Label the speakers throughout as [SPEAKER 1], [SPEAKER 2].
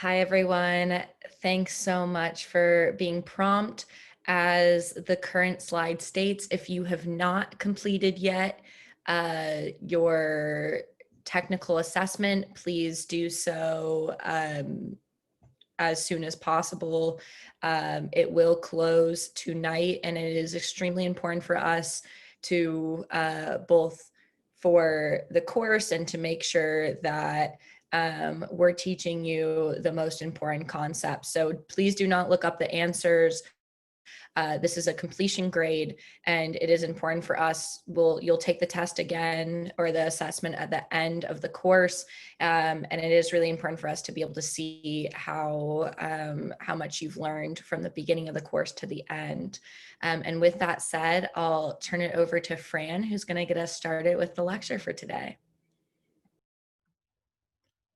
[SPEAKER 1] Hi, everyone. Thanks so much for being prompt. As the current slide states, if you have not completed yet your technical assessment, please do so as soon as possible. It will close tonight, and it is extremely important for us to both for the course and to make sure that we're teaching you the most important concepts. So please do not look up the answers. This is a completion grade, and it is important for us. You'll take the test again or the assessment at the end of the course, and it is really important for us to be able to see how much you've learned from the beginning of the course to the end. And with that said, I'll turn it over to Fran, who's going to get us started with the lecture for today.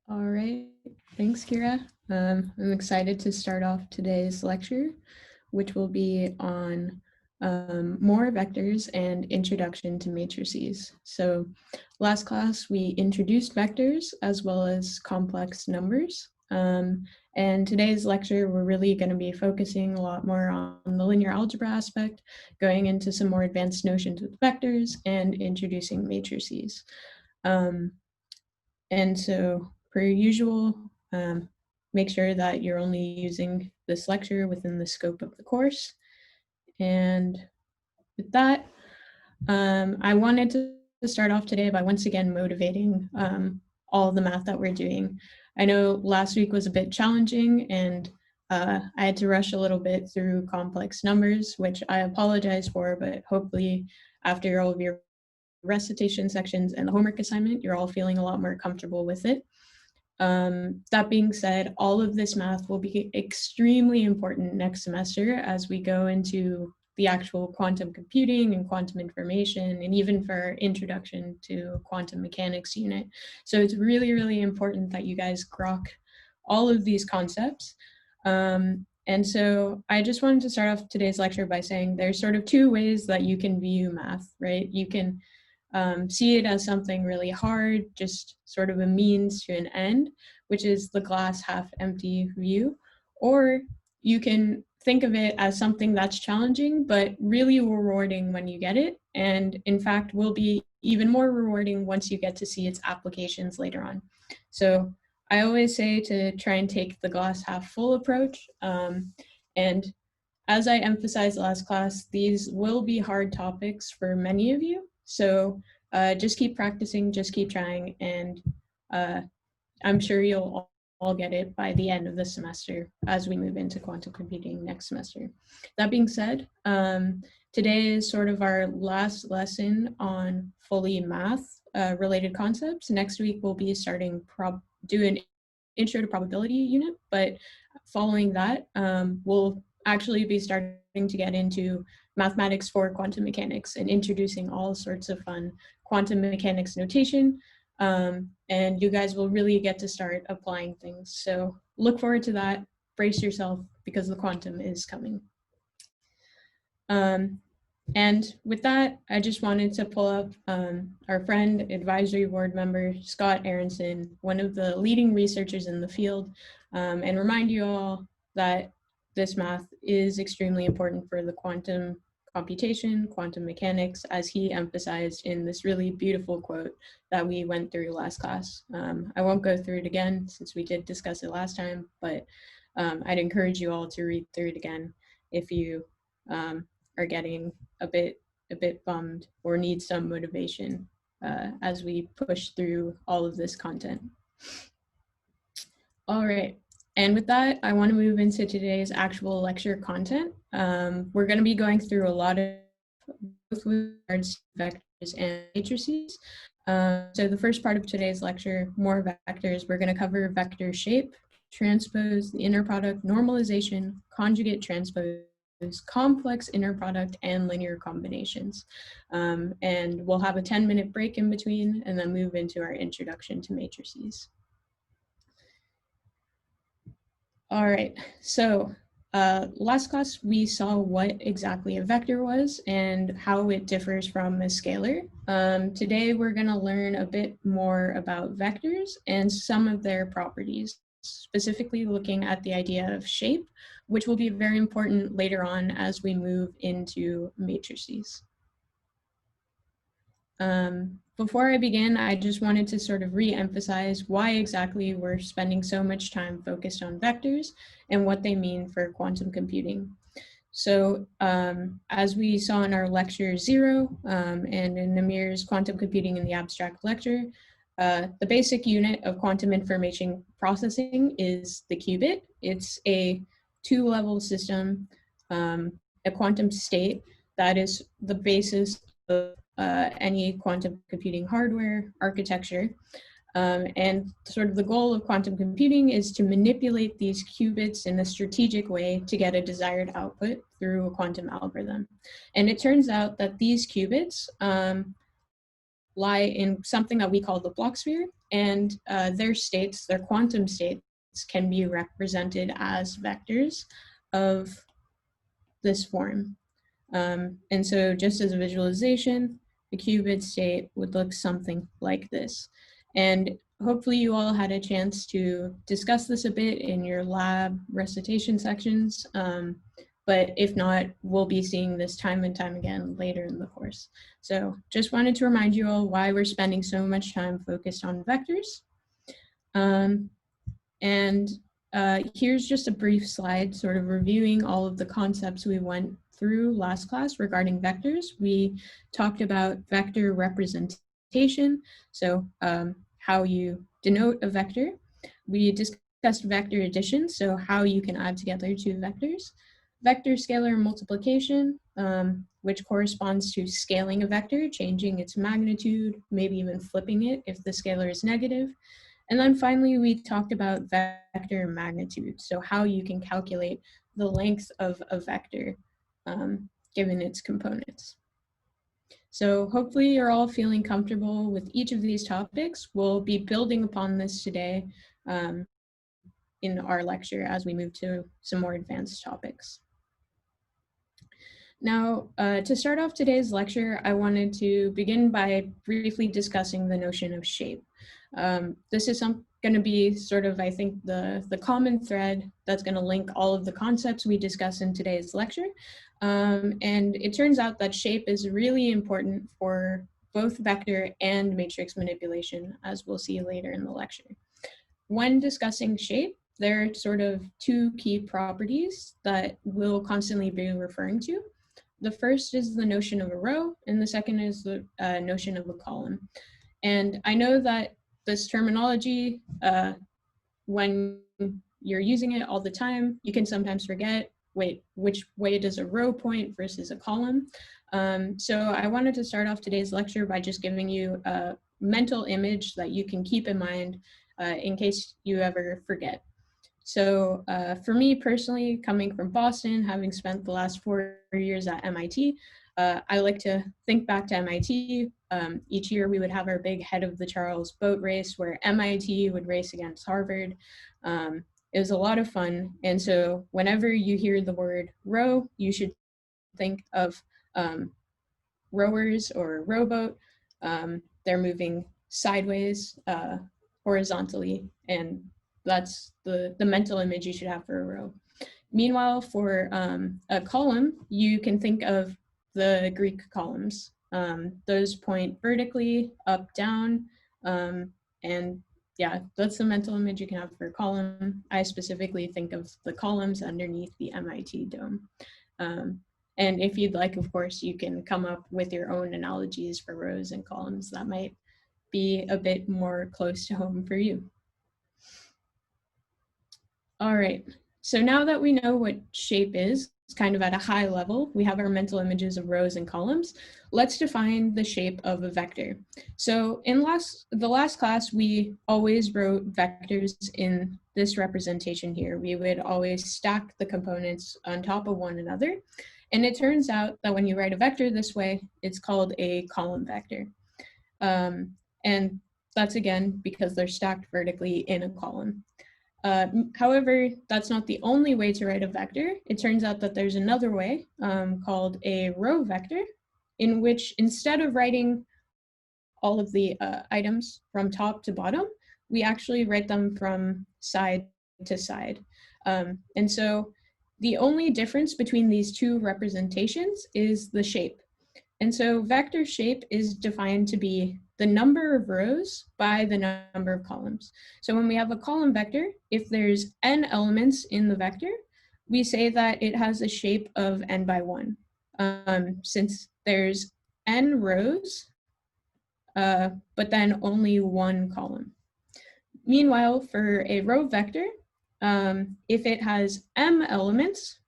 [SPEAKER 2] All right, thanks, Kira. I'm excited to start off today's lecture, which will be on more vectors and introduction to matrices. So last class, we introduced vectors as well as complex numbers. And today's lecture, we're really going to be focusing a lot more on the linear algebra aspect, going into some more advanced notions with vectors and introducing matrices. And so, per usual, make sure that you're only using this lecture within the scope of the course. And with that, I wanted to start off today by once again motivating all the math that we're doing. I know last week was a bit challenging, and I had to rush a little bit through complex numbers, which I apologize for, but hopefully after all of your recitation sections and the homework assignment, you're all feeling a lot more comfortable with it. That being said, all of this math will be extremely important next semester as we go into the actual quantum computing and quantum information, and even for our introduction to quantum mechanics unit. So it's really, really important that you guys grok all of these concepts. And so I just wanted to start off today's lecture by saying there's sort of two ways that you can view math, right? You can see it as something really hard, just sort of a means to an end, which is the glass half empty view. Or you can think of it as something that's challenging, but really rewarding when you get it. And in fact, will be even more rewarding once you get to see its applications later on. So I always say to try and take the glass half full approach. And as I emphasized last class, these will be hard topics for many of you. So just keep practicing, just keep trying, and I'm sure you'll all get it by the end of the semester as we move into quantum computing next semester. That being said, today is sort of our last lesson on fully math related concepts. Next week we'll be starting do an intro to probability unit, but following that, we'll actually be starting to get into mathematics for quantum mechanics and introducing all sorts of fun quantum mechanics notation. And you guys will really get to start applying things. So look forward to that. Brace yourself because the quantum is coming. And with that, I just wanted to pull up our friend, advisory board member, Scott Aronson, one of the leading researchers in the field, and remind you all that this math is extremely important for the quantum computation, quantum mechanics, as he emphasized in this really beautiful quote that we went through last class. I won't go through it again since we did discuss it last time, but I'd encourage you all to read through it again if you are getting a bit bummed or need some motivation as we push through all of this content. All right, and with that, I want to move into today's actual lecture content. We're going to be going through a lot of both with regards to vectors and matrices. So the first part of today's lecture, more vectors, we're going to cover vector shape, transpose, the inner product, normalization, conjugate transpose, complex inner product, and linear combinations. And we'll have a 10-minute break in between and then move into our introduction to matrices. All right, so last class we saw what exactly a vector was and how it differs from a scalar. Today we're going to learn a bit more about vectors and some of their properties. specifically looking at the idea of shape, which will be very important later on as we move into matrices. Before I begin, I just wanted to sort of re-emphasize why exactly we're spending so much time focused on vectors and what they mean for quantum computing. So as we saw in our lecture 0 and in Namir's Quantum Computing in the Abstract lecture, the basic unit of quantum information processing is the qubit. It's a 2-level system, a quantum state that is the basis of any quantum computing hardware architecture. And sort of the goal of quantum computing is to manipulate these qubits in a strategic way to get a desired output through a quantum algorithm. And it turns out that these qubits lie in something that we call the block sphere, and their states, their quantum states, can be represented as vectors of this form. And so just as a visualization, the qubit state would look something like this. And hopefully you all had a chance to discuss this a bit in your lab recitation sections. But if not, we'll be seeing this time and time again later in the course. So just wanted to remind you all why we're spending so much time focused on vectors. Here's just a brief slide sort of reviewing all of the concepts we went through last class regarding vectors. We talked about vector representation, so how you denote a vector. We discussed vector addition, so how you can add together 2 vectors. Vector scalar multiplication, which corresponds to scaling a vector, changing its magnitude, maybe even flipping it if the scalar is negative. And then finally, we talked about vector magnitude, so how you can calculate the length of a vector given its components. So hopefully you're all feeling comfortable with each of these topics. We'll be building upon this today in our lecture as we move to some more advanced topics. Now, to start off today's lecture, I wanted to begin by briefly discussing the notion of shape. This is going to be sort of, I think, the common thread that's going to link all of the concepts we discuss in today's lecture. And it turns out that shape is really important for both vector and matrix manipulation, as we'll see later in the lecture. When discussing shape, there are sort of 2 key properties that we'll constantly be referring to. The first is the notion of a row, and the second is the notion of a column. And I know that this terminology, when you're using it all the time, you can sometimes forget, wait, which way does a row point versus a column? So I wanted to start off today's lecture by just giving you a mental image that you can keep in mind in case you ever forget. So for me personally, coming from Boston, having spent the last 4 years at MIT, I like to think back to MIT. Each year we would have our big head of the Charles boat race where MIT would race against Harvard. It was a lot of fun. And so whenever you hear the word row, you should think of rowers or a rowboat. They're moving sideways, horizontally, and that's the mental image you should have for a row. Meanwhile, for a column, you can think of the Greek columns. Those point vertically, up, down, and yeah, that's the mental image you can have for a column. I specifically think of the columns underneath the MIT dome. And if you'd like, of course, you can come up with your own analogies for rows and columns that might be a bit more close to home for you. All right, so now that we know what shape is, it's kind of at a high level, we have our mental images of rows and columns. Let's define the shape of a vector. So in the last class, we always wrote vectors in this representation here. We would always stack the components on top of one another. And it turns out that when you write a vector this way, it's called a column vector. And that's again because they're stacked vertically in a column. However, that's not the only way to write a vector. It turns out that there's another way called a row vector, in which instead of writing all of the items from top to bottom, we actually write them from side to side. And so the only difference between these two representations is the shape. And so vector shape is defined to be the number of rows by the number of columns. So when we have a column vector, if there's n elements in the vector, we say that it has a shape of n by 1. Since there's n rows, but then only one column. Meanwhile, for a row vector, if it has m elements,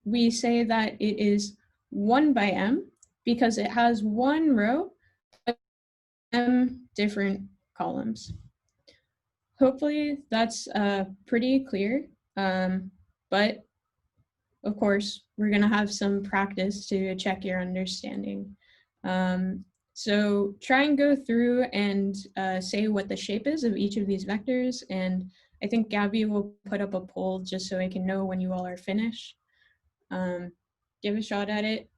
[SPEAKER 2] we say that it is 1 by m because it has one row, but m different columns. Hopefully that's pretty clear, but of course, we're going to have some practice to check your understanding. So try and go through and say what the shape is of each of these vectors. And I think Gabby will put up a poll just so I can know when you all are finished. Give a shot at it.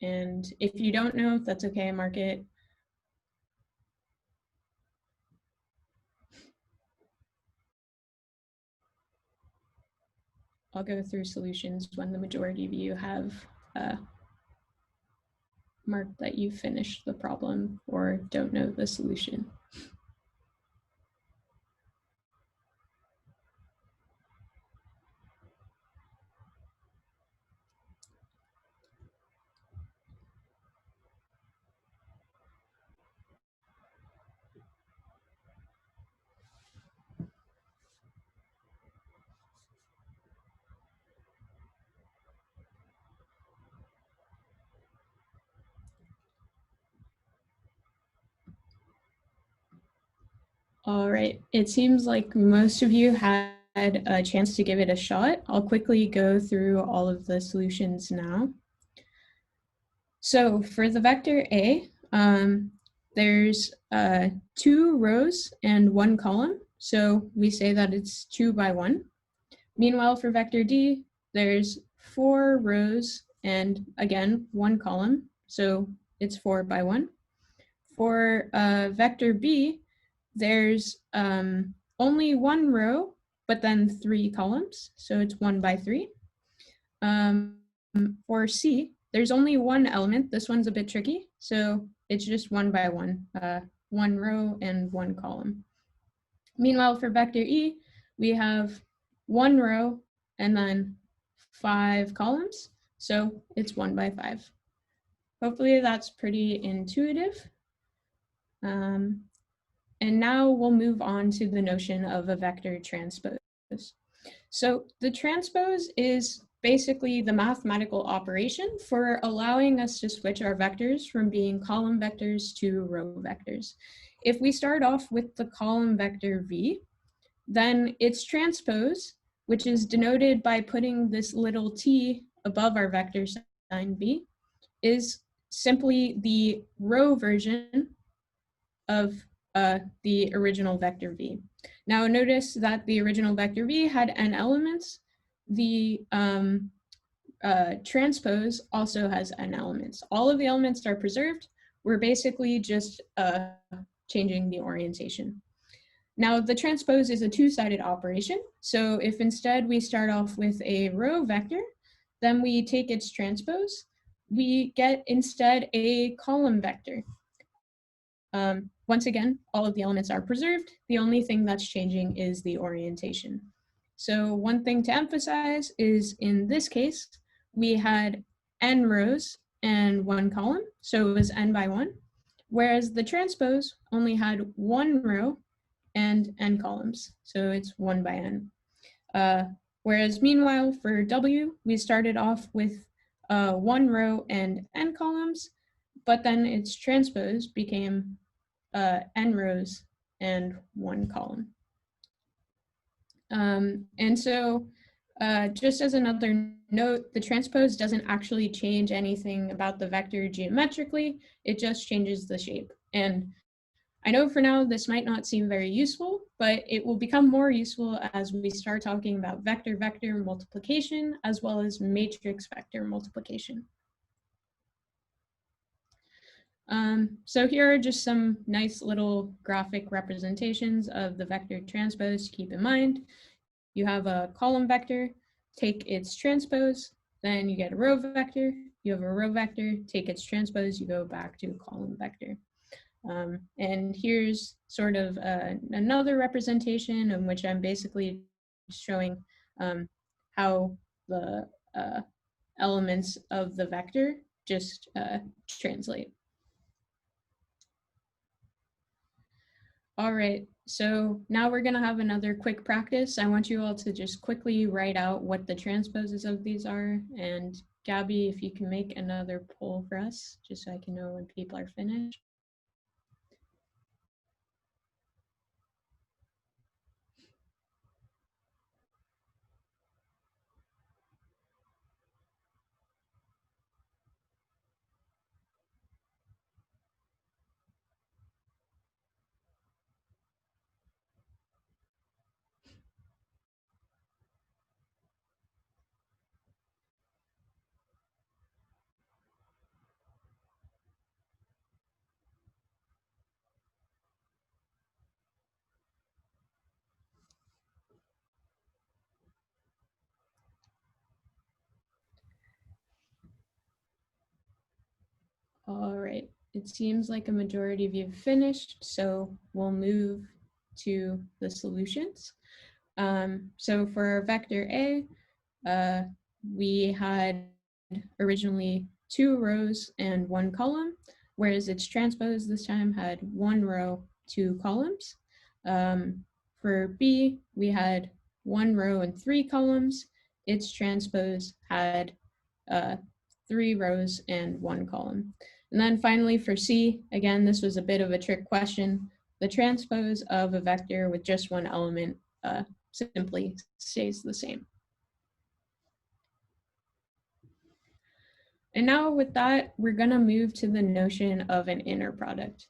[SPEAKER 2] And if you don't know, that's okay, mark it. I'll go through solutions when the majority of you have marked that you finished the problem or don't know the solution. All right, it seems like most of you had a chance to give it a shot. I'll quickly go through all of the solutions now. So for the vector A, there's 2 rows and 1 column. So we say that it's 2 by 1. Meanwhile, for vector D, there's 4 rows and again, 1 column. So it's 4 by 1. For vector B, there's only 1 row, but then 3 columns. So it's 1 by 3. For C, there's only 1 element. This one's a bit tricky. So it's just 1 by 1, 1 row and 1 column. Meanwhile, for vector E, we have 1 row and then 5 columns. So it's 1 by 5. Hopefully that's pretty intuitive. And now we'll move on to the notion of a vector transpose. So the transpose is basically the mathematical operation for allowing us to switch our vectors from being column vectors to row vectors. If we start off with the column vector v, then its transpose, which is denoted by putting this little t above our vector sign v, is simply the row version of the original vector v. Now notice that the original vector v had n elements. The transpose also has n elements. All of the elements are preserved. We're basically just changing the orientation. Now the transpose is a two-sided operation. So if instead we start off with a row vector, then we take its transpose, we get instead a column vector. Once again, all of the elements are preserved. The only thing that's changing is the orientation. So one thing to emphasize is in this case, we had n rows and 1 column, so it was n by 1, whereas the transpose only had 1 row and n columns, so it's 1 by n. Whereas meanwhile, for W, we started off with 1 row and n columns, but then its transpose became n rows and 1 column. And so just as another note, the transpose doesn't actually change anything about the vector geometrically, it just changes the shape. And I know for now this might not seem very useful, but it will become more useful as we start talking about vector-vector multiplication as well as matrix vector multiplication. So here are just some nice little graphic representations of the vector transpose to keep in mind. You have a column vector, take its transpose, then you get a row vector. You have a row vector, take its transpose, you go back to a column vector. And here's sort of another representation in which I'm basically showing how the elements of the vector just translate. All right, so now we're gonna have another quick practice. I want you all to just quickly write out what the transposes of these are. And Gabby, if you can make another poll for us, just so I can know when people are finished. All right, it seems like a majority of you have finished, so we'll move to the solutions. So for our vector A, we had originally 2 rows and 1 column, whereas its transpose this time had 1 row, 2 columns. For B, we had 1 row and 3 columns. Its transpose had 3 rows and 1 column. And then finally for C, again, this was a bit of a trick question. The transpose of a vector with just 1 element simply stays the same. And now with that, we're gonna move to the notion of an inner product.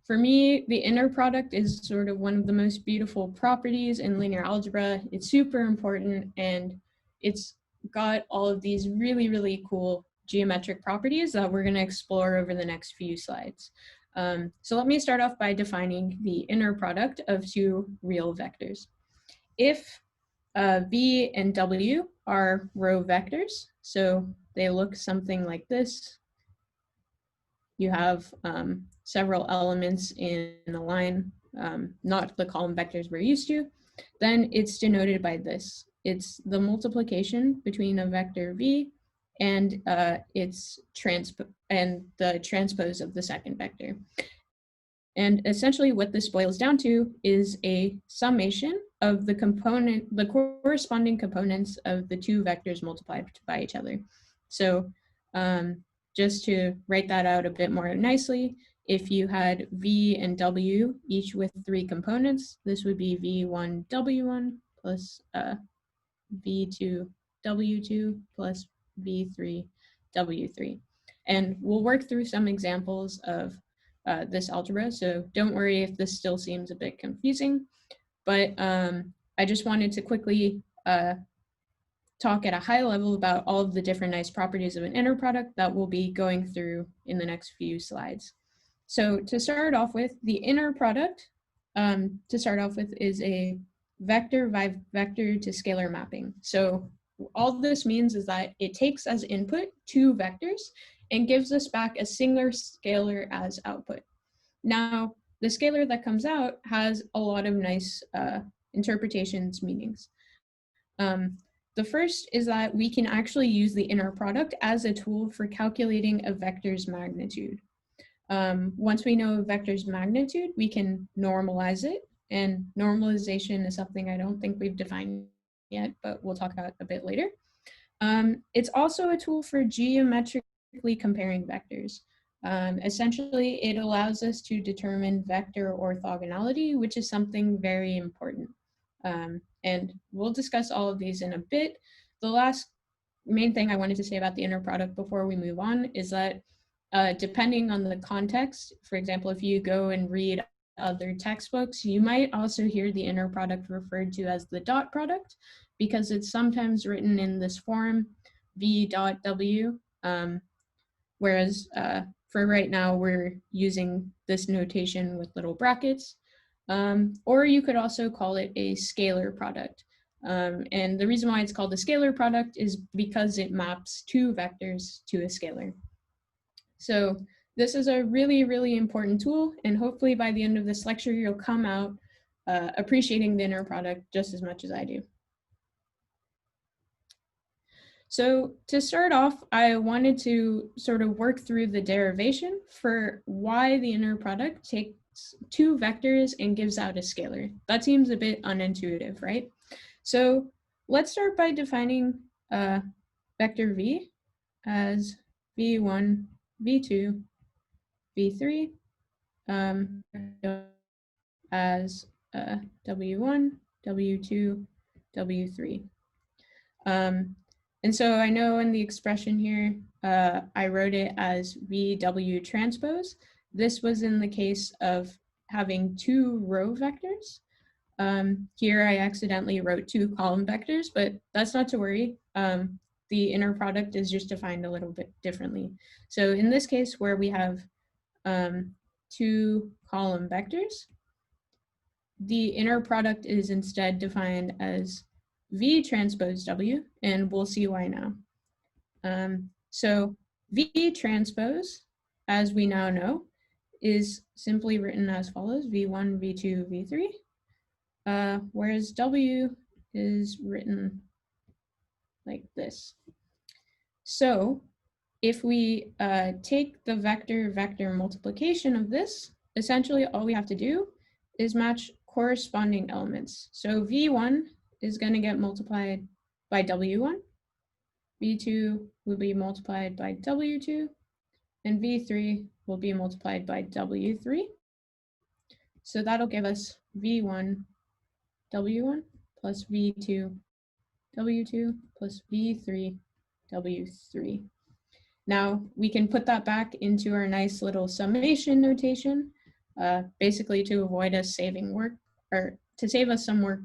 [SPEAKER 2] For me, the inner product is sort of one of the most beautiful properties in linear algebra. It's super important, and it's got all of these really, really cool geometric properties that we're gonna explore over the next few slides. So let me start off by defining the inner product of 2 real vectors. If V and W are row vectors, so they look something like this. You have several elements in a line, not the column vectors we're used to. Then it's denoted by this. It's the multiplication between a vector V and its the transpose of the second vector. And essentially what this boils down to is a summation of the corresponding components of the 2 vectors multiplied by each other. So just to write that out a bit more nicely, if you had V and W, each with 3 components, this would be V1, W1 plus V2, W2 plus V3, W3. And we'll work through some examples of this algebra, so don't worry if this still seems a bit confusing, but I just wanted to quickly talk at a high level about all of the different nice properties of an inner product that we'll be going through in the next few slides. So to start off with, the inner product is a vector by vector to scalar mapping. So all this means is that it takes as input 2 vectors and gives us back a singular scalar as output. Now, the scalar that comes out has a lot of nice interpretations, meanings. The first is that we can actually use the inner product as a tool for calculating a vector's magnitude. Once we know a vector's magnitude, we can normalize it, and normalization is something I don't think we've defined yet, but we'll talk about a bit later. It's also a tool for geometrically comparing vectors. Essentially, it allows us to determine vector orthogonality, which is something very important. And we'll discuss all of these in a bit. The last main thing I wanted to say about the inner product before we move on is that depending on the context, for example, if you go and read other textbooks, you might also hear the inner product referred to as the dot product, because it's sometimes written in this form, V dot W, whereas for right now, we're using this notation with little brackets. Or you could also call it a scalar product. And the reason why it's called a scalar product is because it maps two vectors to a scalar. So this is a really, really important tool, and hopefully by the end of this lecture, you'll come out appreciating the inner product just as much as I do. So to start off, I wanted to sort of work through the derivation for why the inner product takes two vectors and gives out a scalar. That seems a bit unintuitive, right? So let's start by defining vector v as v1, v2, v3, as w1, w2, w3. And so I know in the expression here, I wrote it as VW transpose. This was in the case of having two row vectors. Here I accidentally wrote two column vectors, but that's not to worry. The inner product is just defined a little bit differently. So in this case where we have two column vectors, the inner product is instead defined as V transpose W, and we'll see why now. So V transpose, as we now know, is simply written as follows: V1, V2, V3, whereas W is written like this. So if we take the vector multiplication of this, essentially all we have to do is match corresponding elements. So V1 is going to get multiplied by W1, V2 will be multiplied by W2, and V3 will be multiplied by W3. So that'll give us V1, W1 plus V2, W2 plus V3, W3. Now we can put that back into our nice little summation notation, basically to avoid us saving work, or to save us some work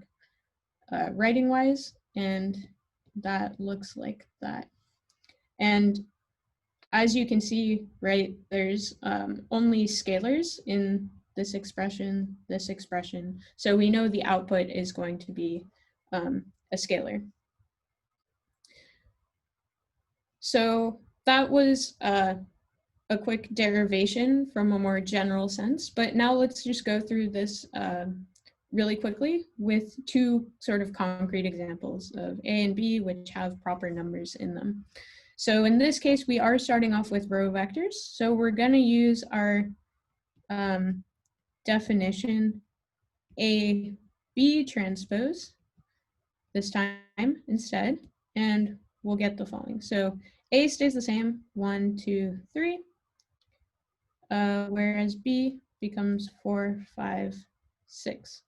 [SPEAKER 2] writing wise, and that looks like that. And as you can see, right, there's only scalars in this expression, so we know the output is going to be a scalar. So that was a quick derivation from a more general sense, but now let's just go through this really quickly with two sort of concrete examples of A and B, which have proper numbers in them. So in this case, we are starting off with row vectors. So we're going to use our definition A, B transpose this time instead, and we'll get the following. So A stays the same, 1, 2, 3, whereas B becomes 4, 5, 6.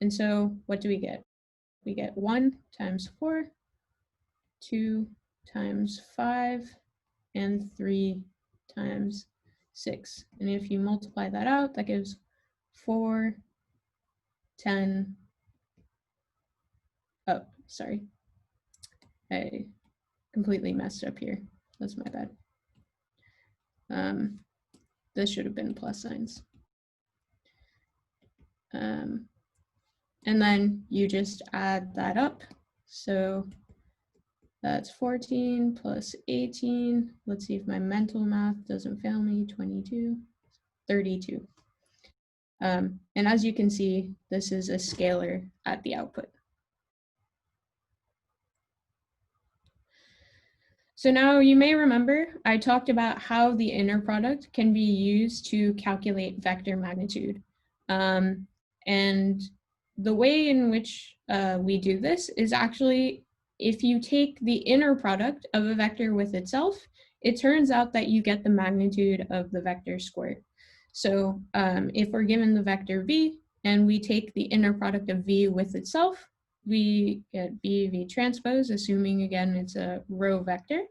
[SPEAKER 2] And so what do we get? We get 1 times 4, 2 times 5, and 3 times 6. And if you multiply that out, that gives 4, 10, oh, sorry. I completely messed up here. That's my bad. This should have been plus signs. And then you just add that up. So that's 14 plus 18. Let's see if my mental math doesn't fail me. 22, 32. And as you can see, this is a scalar at the output. So now you may remember I talked about how the inner product can be used to calculate vector magnitude. And the way in which we do this is actually, if you take the inner product of a vector with itself, it turns out that you get the magnitude of the vector squared. So if we're given the vector v and we take the inner product of v with itself, we get v transpose, assuming again it's a row vector.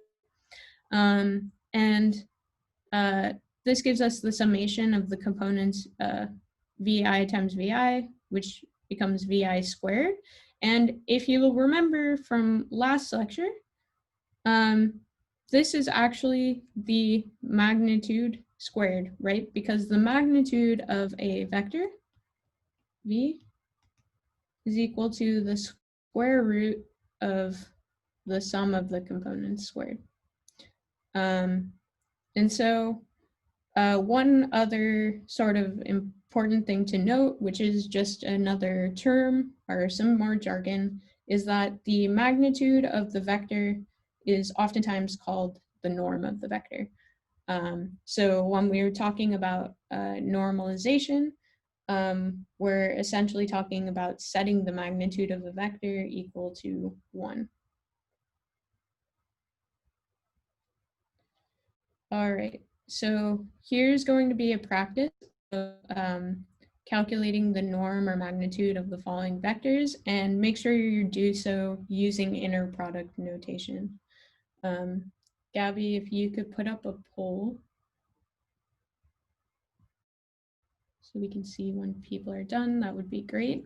[SPEAKER 2] This gives us the summation of the components vi times vi, which becomes vi squared. And if you'll remember from last lecture, this is actually the magnitude squared, right? Because the magnitude of a vector, v, is equal to the square root of the sum of the components squared. And so one other sort of important thing to note, which is just another term or some more jargon, is that the magnitude of the vector is oftentimes called the norm of the vector. So when we're talking about normalization, we're essentially talking about setting the magnitude of the vector equal to 1. All right, so here's going to be a practice of calculating the norm or magnitude of the following vectors, and make sure you do so using inner product notation. Gabby, if you could put up a poll so we can see when people are done, that would be great.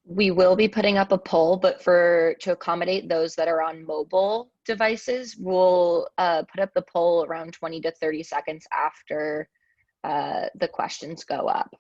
[SPEAKER 3] We will be putting up a poll, but to accommodate those that are on mobile devices, we'll put up the poll around 20 to 30 seconds after the questions go up.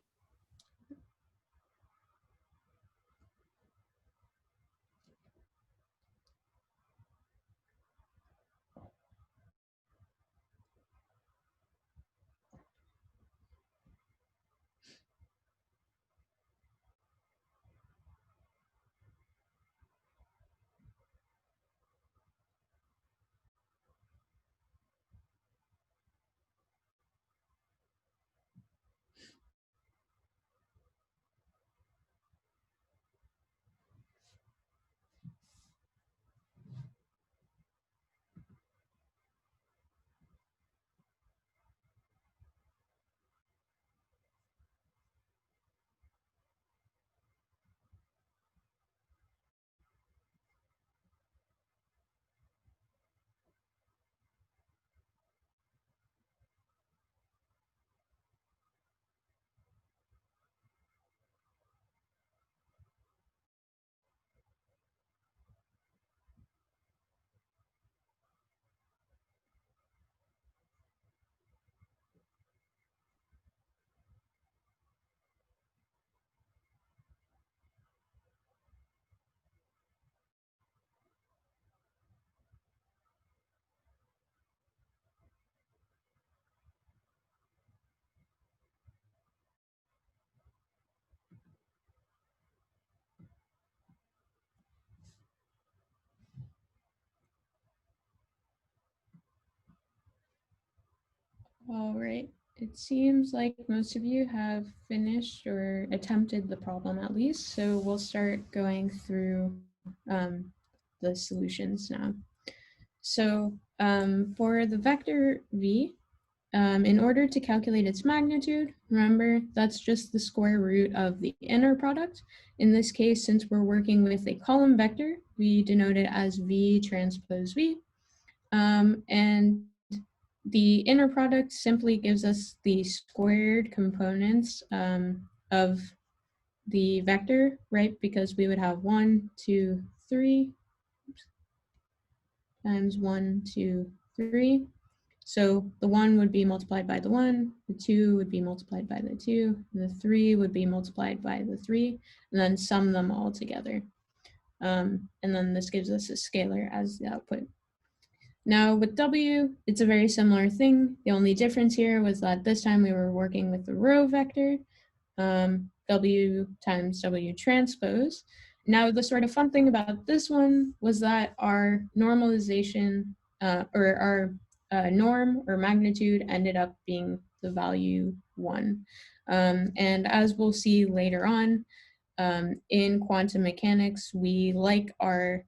[SPEAKER 2] All right, it seems like most of you have finished or attempted the problem at least, so we'll start going through the solutions now. So for the vector v, in order to calculate its magnitude, remember that's just the square root of the inner product. In this case, since we're working with a column vector, we denote it as v transpose v. And the inner product simply gives us the squared components of the vector, right? Because we would have 1, 2, 3 times 1, 2, 3. So the 1 would be multiplied by the 1, the 2 would be multiplied by the 2, and the 3 would be multiplied by the 3, and then sum them all together. And then this gives us a scalar as the output. Now with W, it's a very similar thing. The only difference here was that this time we were working with the row vector, W times W transpose. Now the sort of fun thing about this one was that our normalization or our norm or magnitude ended up being the value 1. And as we'll see later on, in quantum mechanics, we like our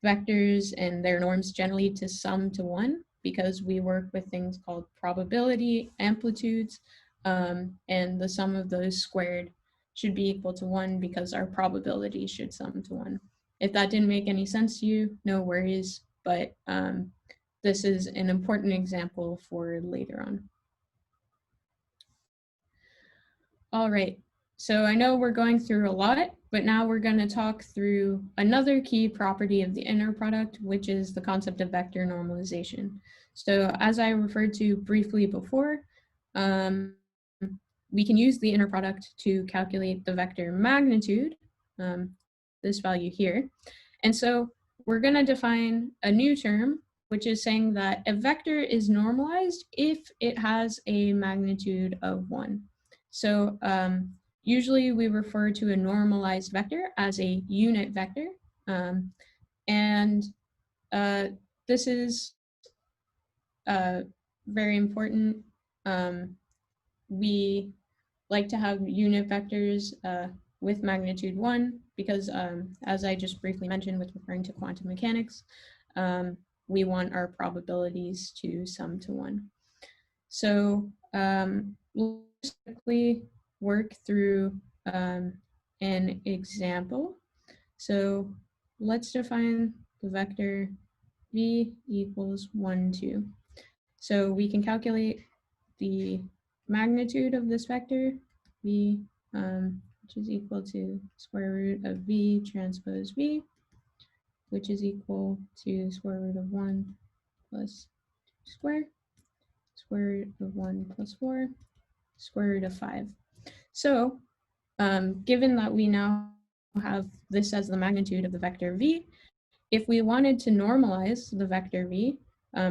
[SPEAKER 2] vectors and their norms generally to sum to 1 because we work with things called probability amplitudes, and the sum of those squared should be equal to 1 because our probability should sum to 1. If that didn't make any sense to you, no worries, but this is an important example for later on. All right, so I know we're going through a lot, But now we're going to talk through another key property of the inner product, which is the concept of vector normalization. So as I referred to briefly before, we can use the inner product to calculate the vector magnitude, this value here. And so we're going to define a new term, which is saying that a vector is normalized if it has a magnitude of 1. So usually we refer to a normalized vector as a unit vector. And this is very important. We like to have unit vectors with magnitude 1 because, as I just briefly mentioned with referring to quantum mechanics, we want our probabilities to sum to 1. So let's quickly work through an example. So let's define the vector v equals 1, 2. So we can calculate the magnitude of this vector, v, which is equal to square root of v transpose v, which is equal to square root of 1 plus 2 square root of 1 plus 4, square root of 5. So given that we now have this as the magnitude of the vector v, if we wanted to normalize the vector v,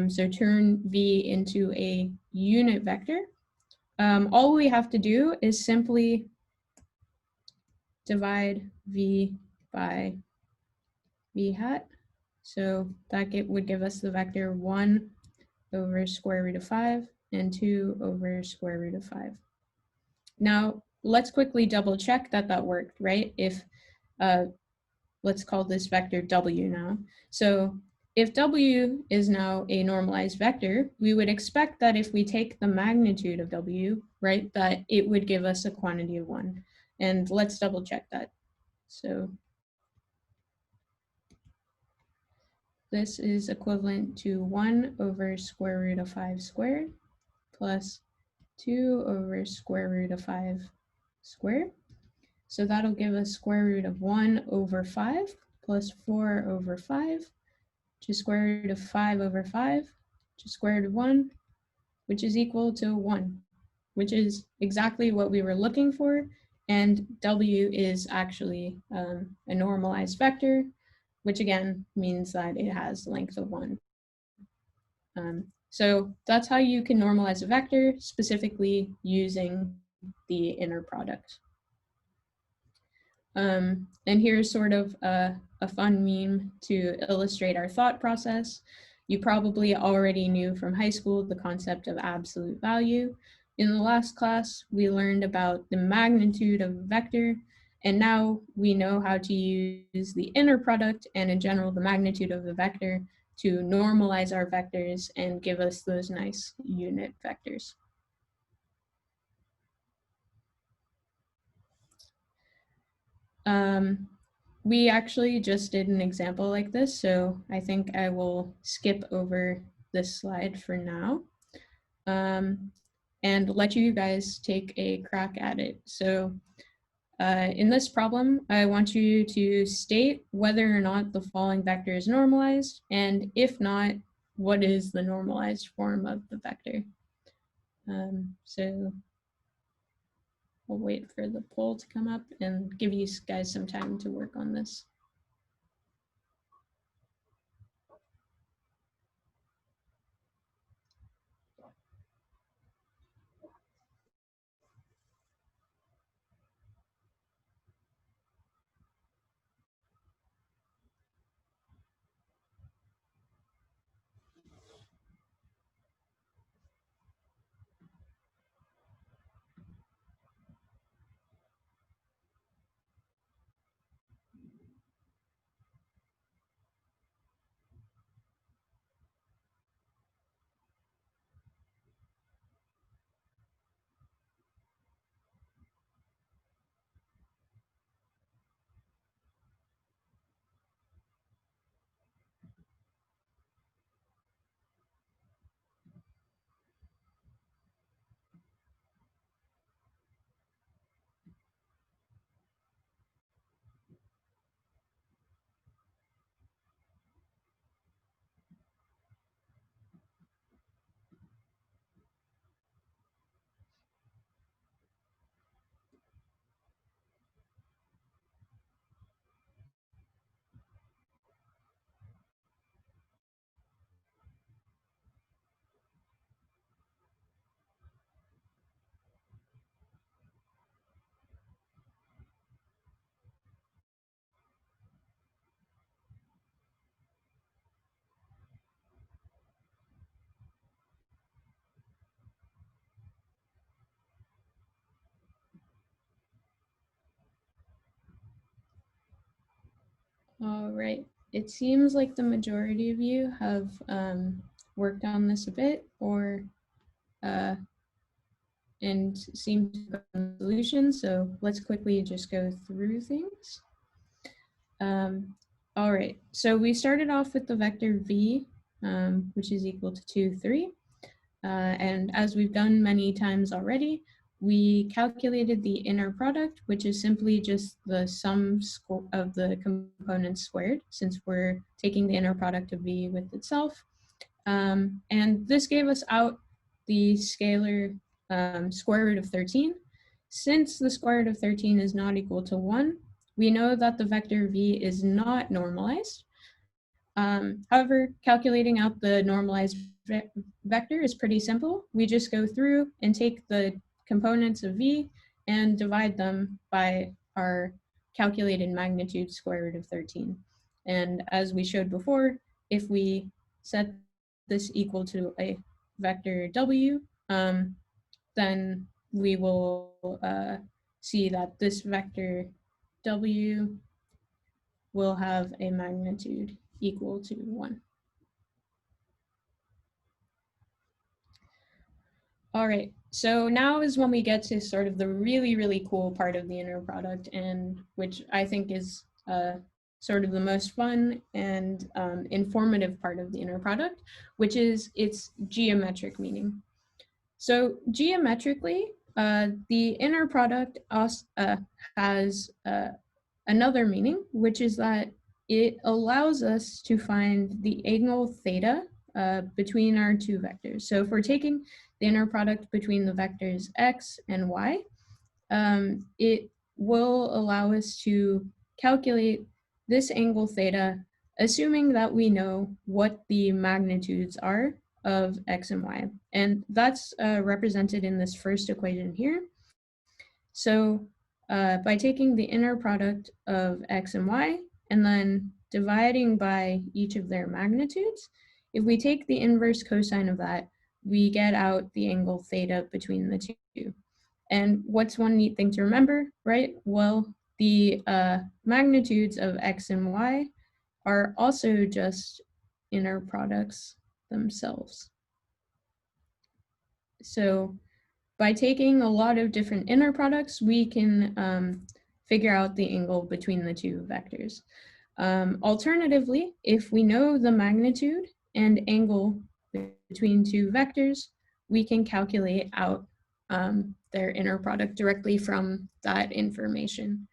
[SPEAKER 2] so turn v into a unit vector, all we have to do is simply divide v by v hat. So that would give us the vector 1 over square root of 5 and 2 over square root of 5. Now, let's quickly double check that that worked, right? If, let's call this vector w now. So if w is now a normalized vector, we would expect that if we take the magnitude of w, right, that it would give us a quantity of 1. And let's double check that. So this is equivalent to 1 over square root of 5 squared plus 2 over square root of 5 squared. So that'll give us square root of 1 over 5 plus 4 over 5, which is square root of 5 over 5, which is square root of 1, which is equal to 1, which is exactly what we were looking for. And w is actually a normalized vector, which again means that it has length of 1. So that's how you can normalize a vector, specifically using the inner product. And here's sort of a fun meme to illustrate our thought process. You probably already knew from high school the concept of absolute value. In the last class, we learned about the magnitude of a vector, and now we know how to use the inner product and in general the magnitude of the vector to normalize our vectors and give us those nice unit vectors. We actually just did an example like this, so I think I will skip over this slide for now and let you guys take a crack at it. So in this problem, I want you to state whether or not the following vector is normalized, and if not, what is the normalized form of the vector? So we'll wait for the poll to come up and give you guys some time to work on this. All right. It seems like the majority of you have worked on this a bit or and seem to have a solution. So let's quickly just go through things. All right. So we started off with the vector v, which is equal to 2, 3. And as we've done many times already, we calculated the inner product, which is simply just the sum of the components squared, since we're taking the inner product of v with itself. And this gave us out the scalar square root of 13. Since the square root of 13 is not equal to 1, we know that the vector v is not normalized. However, calculating out the normalized vector is pretty simple. We just go through and take the components of v and divide them by our calculated magnitude square root of 13. And as we showed before, if we set this equal to a vector w, then we will see that this vector w will have a magnitude equal to 1. All right, so now is when we get to sort of the really, really cool part of the inner product, and which I think is sort of the most fun and informative part of the inner product, which is its geometric meaning. So geometrically, the inner product has another meaning, which is that it allows us to find the angle theta between our two vectors. So if we're taking the inner product between the vectors x and y, it will allow us to calculate this angle theta, assuming that we know what the magnitudes are of x and y. And that's represented in this first equation here. So by taking the inner product of x and y and then dividing by each of their magnitudes, if we take the inverse cosine of that, we get out the angle theta between the two. And what's one neat thing to remember, right? Well, the magnitudes of x and y are also just inner products themselves. So by taking a lot of different inner products, we can figure out the angle between the two vectors. Alternatively, if we know the magnitude and angle between two vectors, we can calculate out their inner product directly from that information.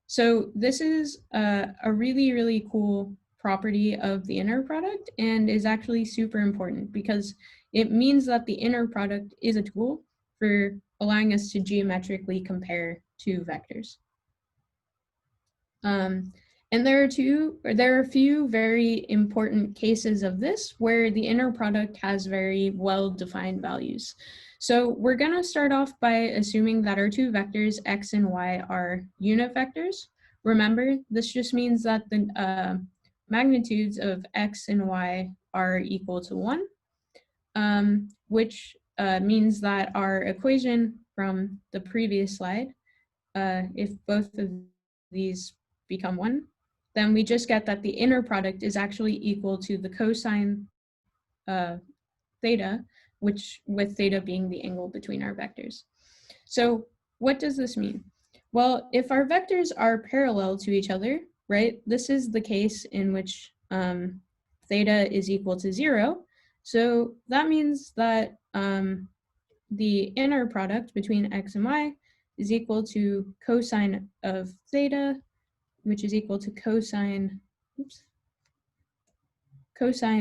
[SPEAKER 2] So this is a really, really cool property of the inner product and is actually super important because it means that the inner product is a tool for allowing us to geometrically compare two vectors. And there are a few very important cases of this where the inner product has very well-defined values. So we're gonna start off by assuming that our two vectors, x and y, are unit vectors. Remember, this just means that the magnitudes of x and y are equal to 1, which means that our equation from the previous slide, if both of these become 1, then we just get that the inner product is actually equal to the cosine theta, which with theta being the angle between our vectors. So what does this mean? Well, if our vectors are parallel to each other, right, this is the case in which theta is equal to 0. So that means that the inner product between x and y is equal to cosine of theta, which is equal to cosine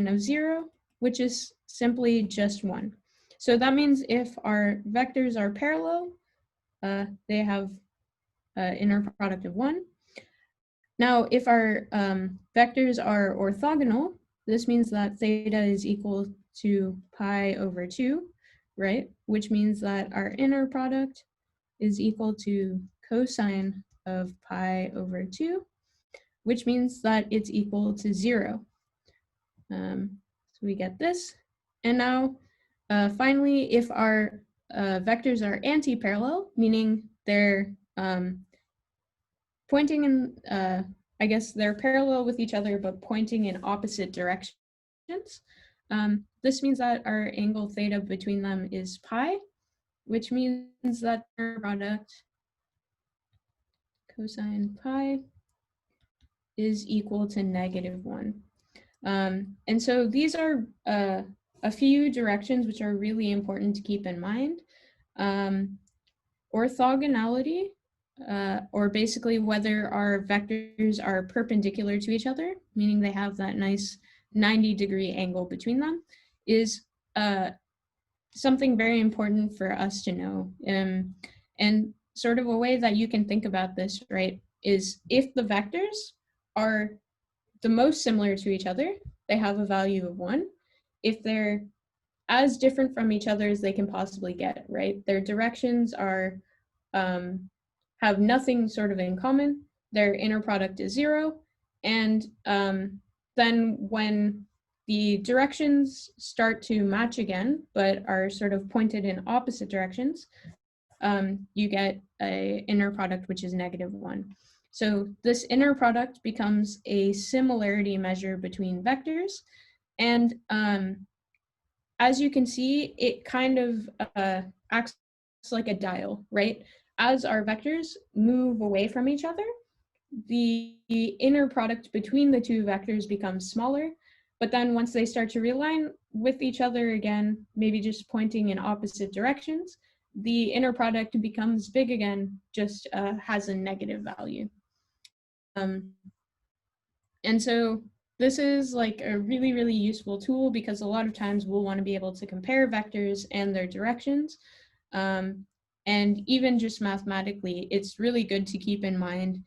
[SPEAKER 2] of 0, which is simply just 1. So that means if our vectors are parallel, they have inner product of 1. Now, if our vectors are orthogonal, this means that theta is equal to pi over 2, right? Which means that our inner product is equal to cosine of pi over 2, which means that it's equal to 0. So we get this. And now, finally, if our vectors are anti-parallel, meaning they're pointing in I guess they're parallel with each other, but pointing in opposite directions. This means that our angle theta between them is pi, which means that their product cosine pi is equal to -1. And so these are a few directions which are really important to keep in mind. Orthogonality, or basically whether our vectors are perpendicular to each other, meaning they have that nice 90-degree angle between them, is something very important for us to know. And sort of a way that you can think about this, right, is if the vectors are the most similar to each other, they have a value of 1. If they're as different from each other as they can possibly get, right? Their directions are have nothing sort of in common. Their inner product is 0. And then when the directions start to match again, but are sort of pointed in opposite directions, you get an inner product which is -1. So this inner product becomes a similarity measure between vectors. And as you can see, it kind of acts like a dial, right? As our vectors move away from each other, the inner product between the two vectors becomes smaller. But then once they start to realign with each other again, maybe just pointing in opposite directions, the inner product becomes big again, just has a negative value. And so this is like a really, really useful tool because a lot of times we'll want to be able to compare vectors and their directions. And even just mathematically, it's really good to keep in mind,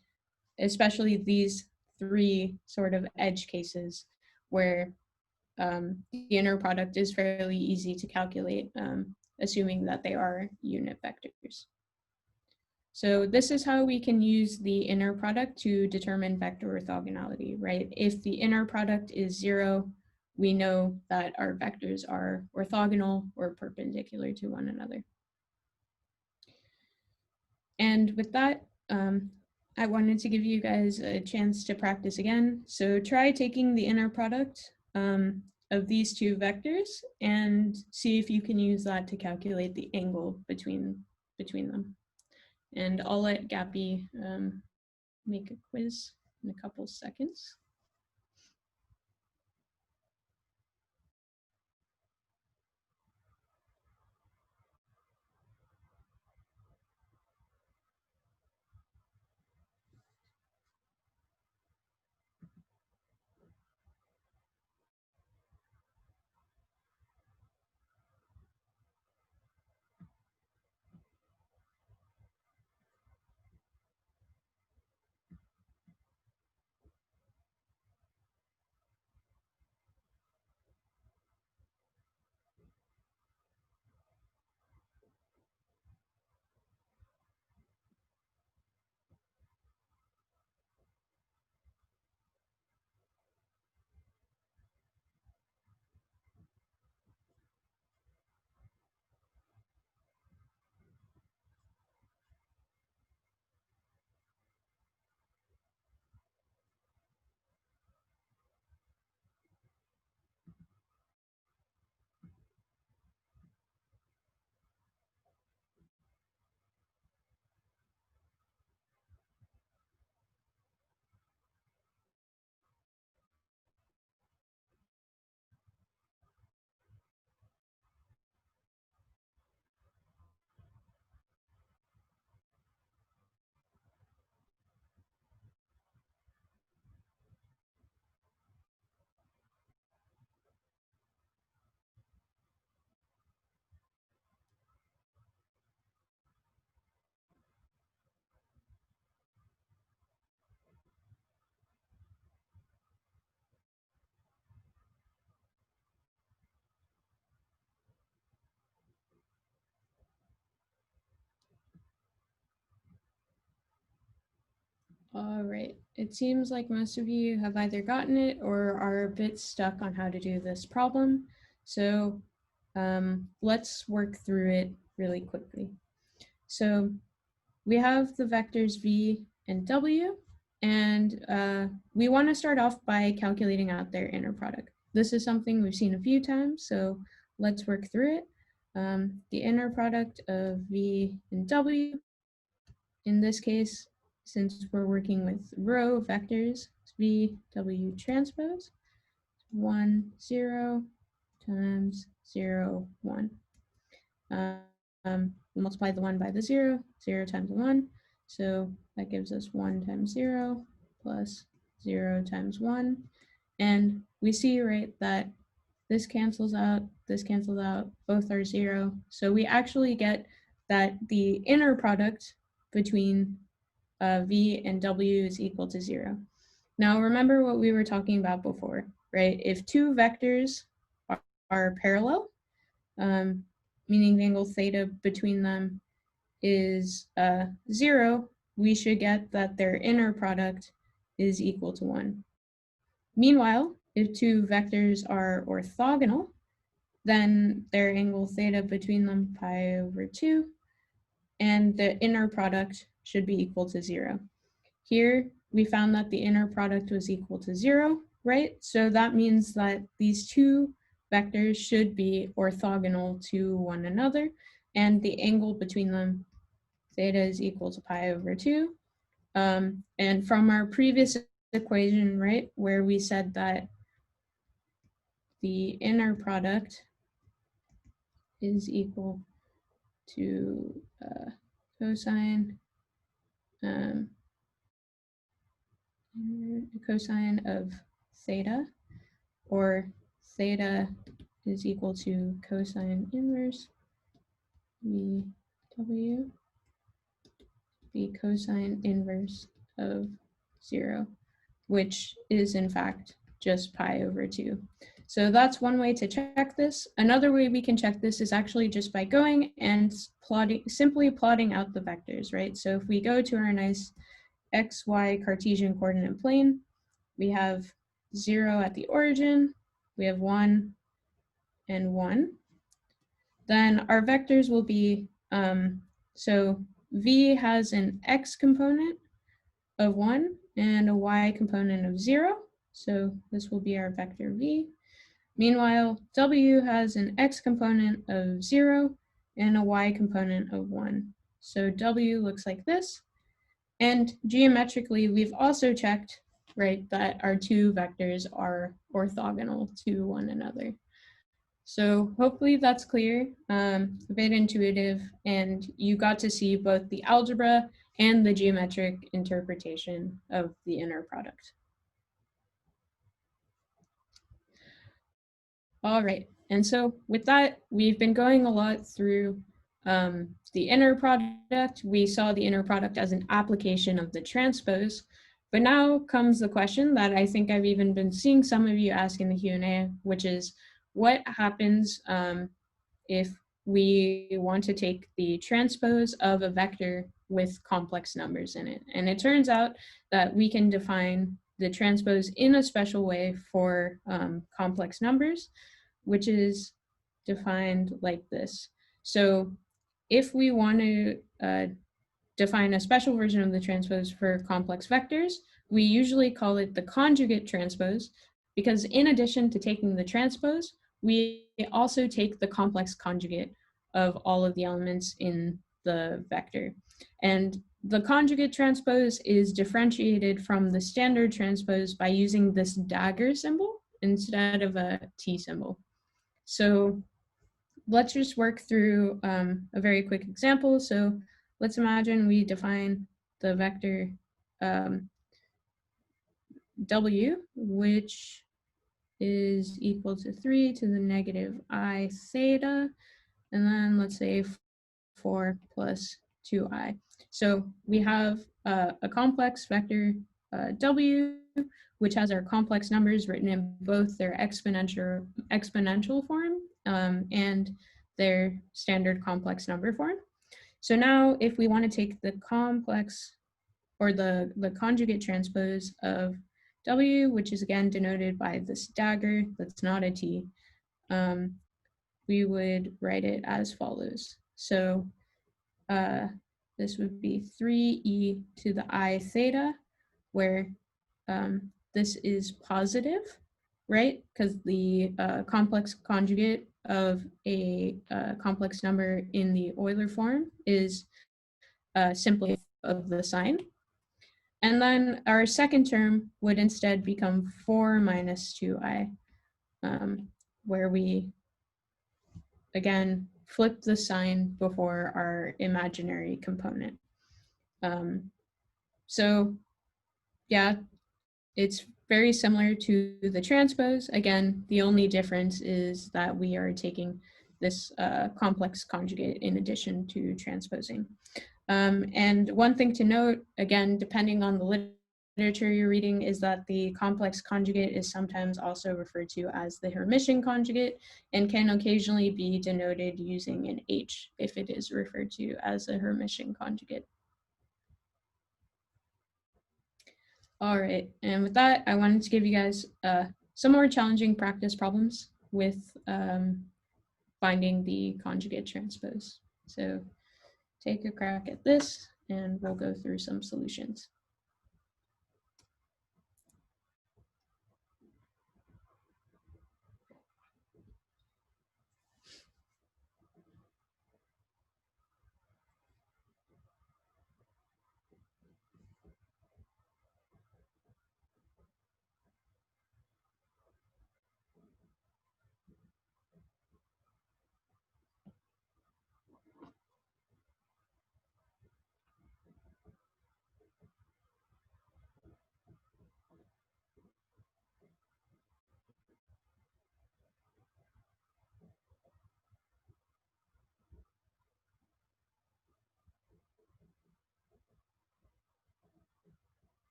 [SPEAKER 2] especially these 3 sort of edge cases where the inner product is fairly easy to calculate, assuming that they are unit vectors. So this is how we can use the inner product to determine vector orthogonality, right? If the inner product is 0, we know that our vectors are orthogonal or perpendicular to one another. And with that, I wanted to give you guys a chance to practice again. So try taking the inner product of these 2 vectors and see if you can use that to calculate the angle between them. And I'll let Gappy make a quiz in a couple seconds. All right, it seems like most of you have either gotten it or are a bit stuck on how to do this problem. So let's work through it really quickly. So we have the vectors v and w, And we want to start off by calculating out their inner product. This is something we've seen a few times, so let's work through it. The inner product of V and W, in this case, since we're working with row vectors, V, W transpose, 1, 0 times 0, 1. We multiply the 1 by the 0, 0 times 1. So that gives us 1 times 0 plus 0 times 1. And we see, right, that this cancels out, both are 0. So we actually get that the inner product between V and W is equal to 0. Now remember what we were talking about before, right? If two vectors are parallel, meaning the angle theta between them is 0, we should get that their inner product is equal to 1. Meanwhile, if two vectors are orthogonal, then their angle theta between them pi over 2, and the inner product should be equal to 0. Here, we found that the inner product was equal to 0, right? So that means that these two vectors should be orthogonal to one another, and the angle between them, theta, is equal to pi over 2. And from our previous equation, right, where we said that the inner product is equal to cosine cosine of theta, or theta is equal to cosine inverse VW, the cosine inverse of 0, which is in fact just pi over 2. So that's one way to check this. Another way we can check this is actually just by going and simply plotting out the vectors, right? So if we go to our nice XY Cartesian coordinate plane, we have 0 at the origin, we have 1 and 1. Then our vectors will be, so V has an X component of 1 and a Y component of 0. So this will be our vector V. Meanwhile, W has an X component of 0 and a Y component of 1. So W looks like this. And geometrically, we've also checked, right, that our two vectors are orthogonal to one another. So hopefully that's clear, a bit intuitive, and you got to see both the algebra and the geometric interpretation of the inner product. All right, and so with that, we've been going a lot through the inner product. We saw the inner product as an application of the transpose, but now comes the question that I think I've even been seeing some of you ask in the Q&A, which is what happens if we want to take the transpose of a vector with complex numbers in it. And it turns out that we can define the transpose in a special way for complex numbers, which is defined like this. So if we want to define a special version of the transpose for complex vectors, we usually call it the conjugate transpose, because in addition to taking the transpose, we also take the complex conjugate of all of the elements in the vector. And the conjugate transpose is differentiated from the standard transpose by using this dagger symbol instead of a T symbol. So let's just work through a very quick example. So let's imagine we define the vector W, which is equal to 3 to the negative I theta, and then let's say 4 plus 2I. So we have a complex vector W, which has our complex numbers written in both their exponential form and their standard complex number form. So now if we want to take the complex or the conjugate transpose of W, which is again denoted by this dagger that's not a T, we would write it as follows. So this would be 3e to the I theta, where this is positive, right? Because the complex conjugate of a complex number in the Euler form is simply of the sign. And then our second term would instead become 4 minus 2i, where we, again, flip the sign before our imaginary component. So yeah, it's very similar to the transpose. Again, the only difference is that we are taking this complex conjugate in addition to transposing. And one thing to note, again, depending on the literature you're reading, is that the complex conjugate is sometimes also referred to as the Hermitian conjugate and can occasionally be denoted using an H if it is referred to as a Hermitian conjugate. All right, and with that, I wanted to give you guys some more challenging practice problems with finding the conjugate transpose. So take a crack at this and we'll go through some solutions.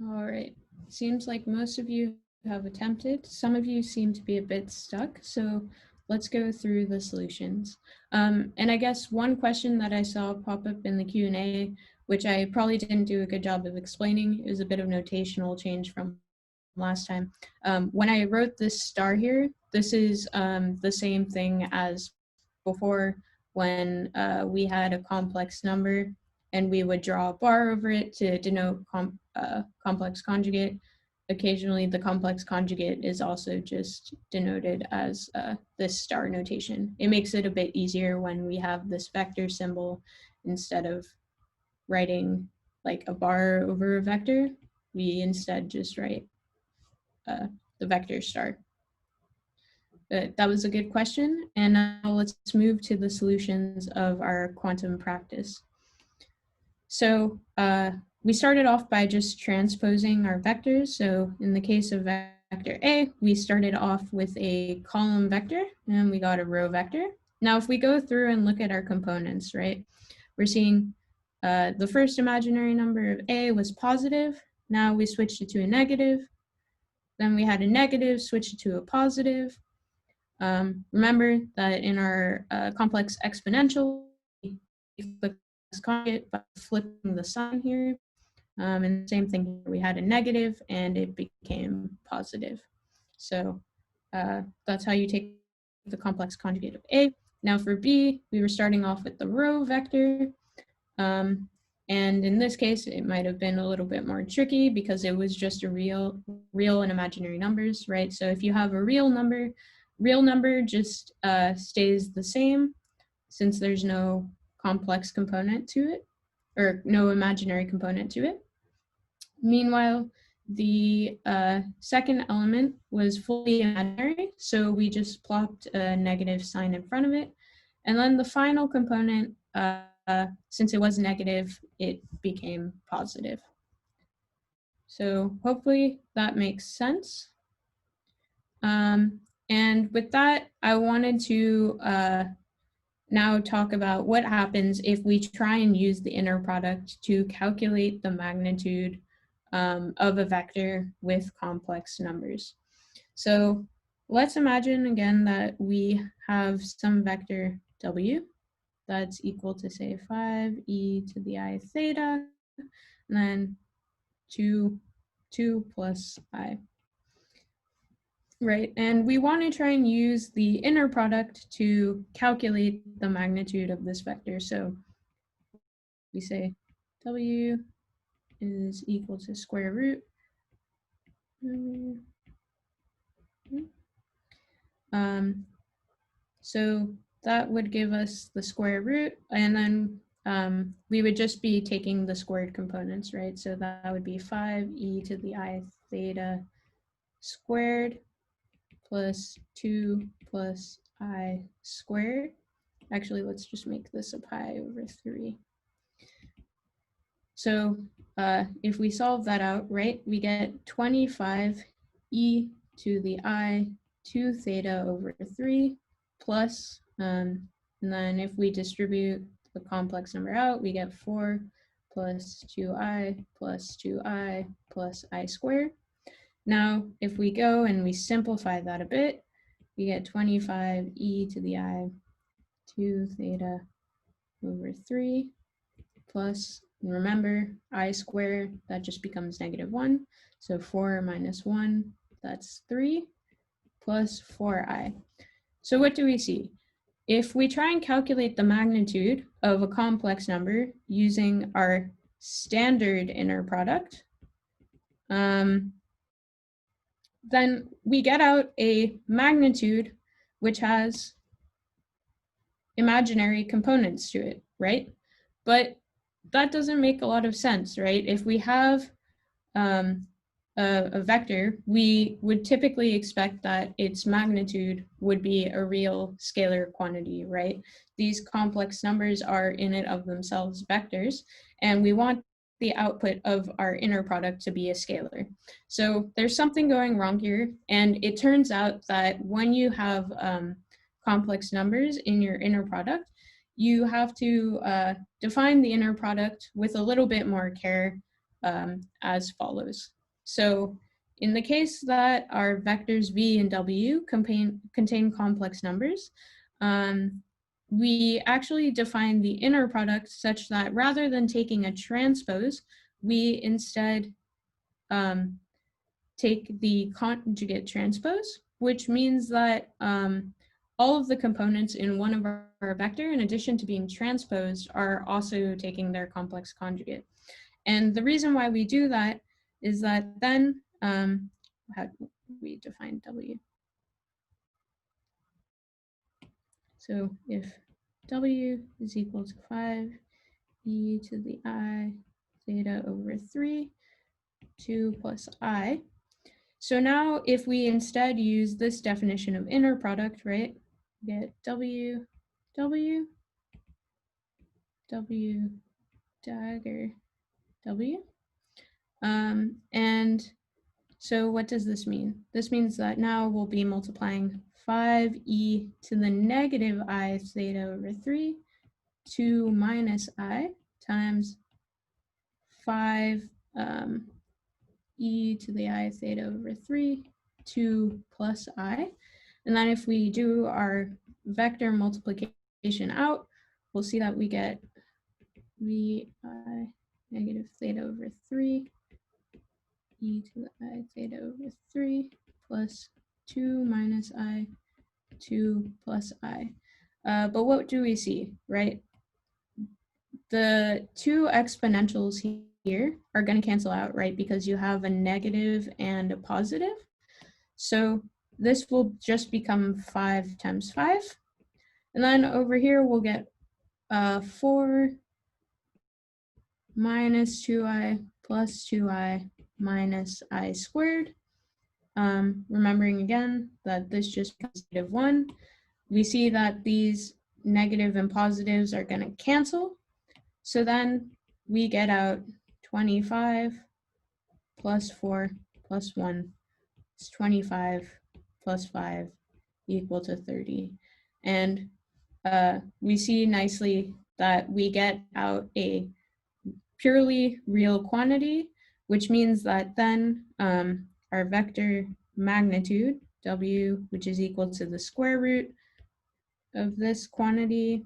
[SPEAKER 2] All right, seems like most of you have attempted. Some of you seem to be a bit stuck, so let's go through the solutions. And I guess one question that I saw pop up in the Q&A, which I probably didn't do a good job of explaining, is a bit of notational change from last time. When I wrote this star here, this is the same thing as before when we had a complex number and we would draw a bar over it to denote complex conjugate. Occasionally, the complex conjugate is also just denoted as this star notation. It makes it a bit easier when we have this vector symbol instead of writing like a bar over a vector. We instead just write the vector star. But that was a good question. And now let's move to the solutions of our quantum practice. So we started off by just transposing our vectors. So in the case of vector A, we started off with a column vector and we got a row vector. Now, if we go through and look at our components, right, we're seeing the first imaginary number of A was positive. Now we switched it to a negative. Then we had a negative, switched it to a positive. Remember that in our complex exponential, we flip this conjugate by flipping the sign here. And the same thing here, we had a negative and it became positive. So that's how you take the complex conjugate of A. Now for B, we were starting off with the row vector. And in this case, it might have been a little bit more tricky because it was just a real and imaginary numbers, right? So if you have a real number, real number just stays the same since there's no complex component to it, or no imaginary component to it. Meanwhile, the second element was fully imaginary, so we just plopped a negative sign in front of it. And then the final component, since it was negative, it became positive. So hopefully that makes sense. And with that, I wanted to now talk about what happens if we try and use the inner product to calculate the magnitude of a vector with complex numbers. So let's imagine again that we have some vector w that's equal to, say, 5e to the I theta, and then 2 plus I. Right, and we want to try and use the inner product to calculate the magnitude of this vector. So we say w is equal to square root. So that would give us the square root, and then we would just be taking the squared components, right? So that would be 5e to the I theta squared plus 2 plus I squared. Actually, let's just make this a pi over 3. So if we solve that out, right, we get 25 e to the I 2 theta over 3 plus, and then if we distribute the complex number out, we get 4 plus 2i plus 2i plus I squared. Now, if we go and we simplify that a bit, we get 25 e to the I 2 theta over 3 plus, and remember, I squared, that just becomes -1. So 4 minus 1, that's 3, plus 4i. So what do we see? If we try and calculate the magnitude of a complex number using our standard inner product, then we get out a magnitude which has imaginary components to it, right? But that doesn't make a lot of sense, right? If we have a vector, we would typically expect that its magnitude would be a real scalar quantity, right? These complex numbers are in and of themselves vectors, and we want the output of our inner product to be a scalar. So there's something going wrong here, and it turns out that when you have complex numbers in your inner product, you have to define the inner product with a little bit more care as follows. So in the case that our vectors v and w contain complex numbers, we actually define the inner product such that rather than taking a transpose, we instead take the conjugate transpose, which means that all of the components in one of our vector, in addition to being transposed, are also taking their complex conjugate. And the reason why we do that is that then, how do we define w? So if w is equal to 5 e to the I theta over 3, 2 plus I. So now if we instead use this definition of inner product, right, get w, w, w, dagger, w. And so what does this mean? This means that now we'll be multiplying 5e to the negative I theta over 3, 2 minus I times 5 e to the I theta over 3, 2 plus I. And then if we do our vector multiplication out, we'll see that we get vi negative theta over 3 e to the I theta over 3 plus 2 minus I, 2 plus I. But what do we see, right? The two exponentials here are going to cancel out, right? Because you have a negative and a positive. So this will just become 5 times 5. And then over here, we'll get 4 minus 2i plus 2i minus I squared. Remembering again that this just becomes -1. We see that these negative and positives are going to cancel. So then we get out 25 plus 4 plus 1 is 25 plus 5 equal to 30. And we see nicely that we get out a purely real quantity, which means that then our vector magnitude, W, which is equal to the square root of this quantity,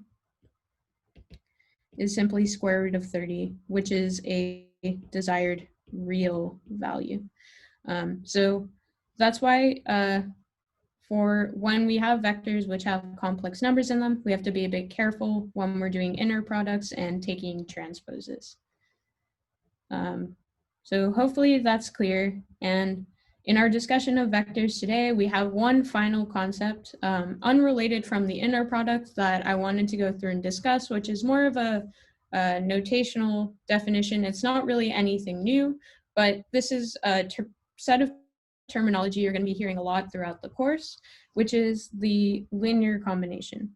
[SPEAKER 2] is simply square root of 30, which is a desired real value. So that's why for when we have vectors which have complex numbers in them, we have to be a bit careful when we're doing inner products and taking transposes. So hopefully that's clear. And in our discussion of vectors today, we have one final concept unrelated from the inner product that I wanted to go through and discuss, which is more of a notational definition. It's not really anything new, but this is a set of terminology you're going to be hearing a lot throughout the course, which is the linear combination.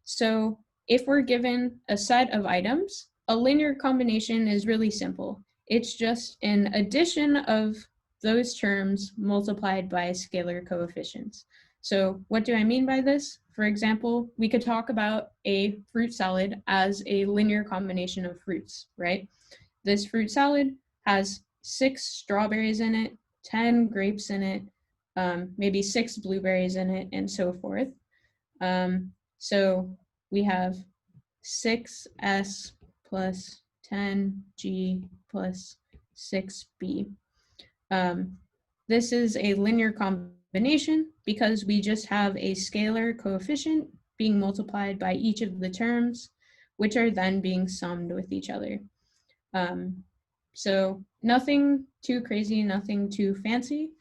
[SPEAKER 2] So if we're given a set of items, a linear combination is really simple. It's just an addition of those terms multiplied by scalar coefficients. So what do I mean by this? For example, we could talk about a fruit salad as a linear combination of fruits, right? This fruit salad has 6 strawberries in it, 10 grapes in it, maybe 6 blueberries in it, and so forth. So we have 6s plus 10g plus 6b. This is a linear combination because we just have a scalar coefficient being multiplied by each of the terms, which are then being summed with each other. So nothing too crazy, nothing too fancy,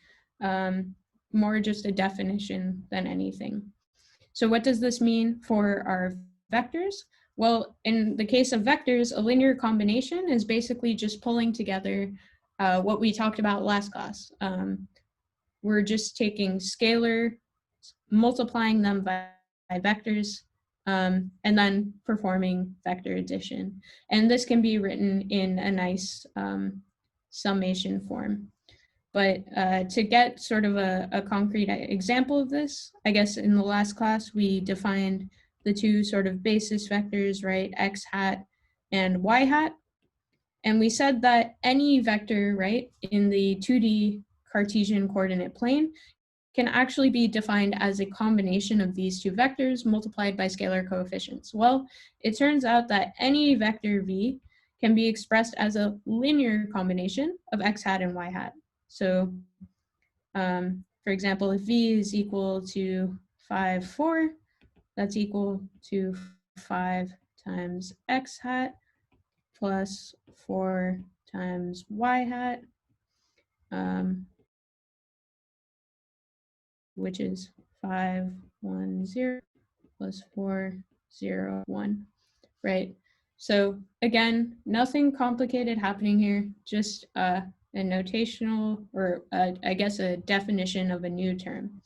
[SPEAKER 2] more just a definition than anything. So what does this mean for our vectors? Well, in the case of vectors, a linear combination is basically just pulling together what we talked about last class. We're just taking scalar, multiplying them by vectors, and then performing vector addition. And this can be written in a nice summation form. But to get sort of a concrete example of this, I guess in the last class, we defined the two sort of basis vectors, right? X hat and Y hat. And we said that any vector, right, in the 2D Cartesian coordinate plane can actually be defined as a combination of these two vectors multiplied by scalar coefficients. Well, it turns out that any vector v can be expressed as a linear combination of x hat and y hat. So, for example, if v is equal to 5, 4, that's equal to 5 times x hat plus 4 times y hat, which is 5, 1, 0 plus 4, 0, 1, right? So again, nothing complicated happening here, just a notational, or I guess a definition of a new term.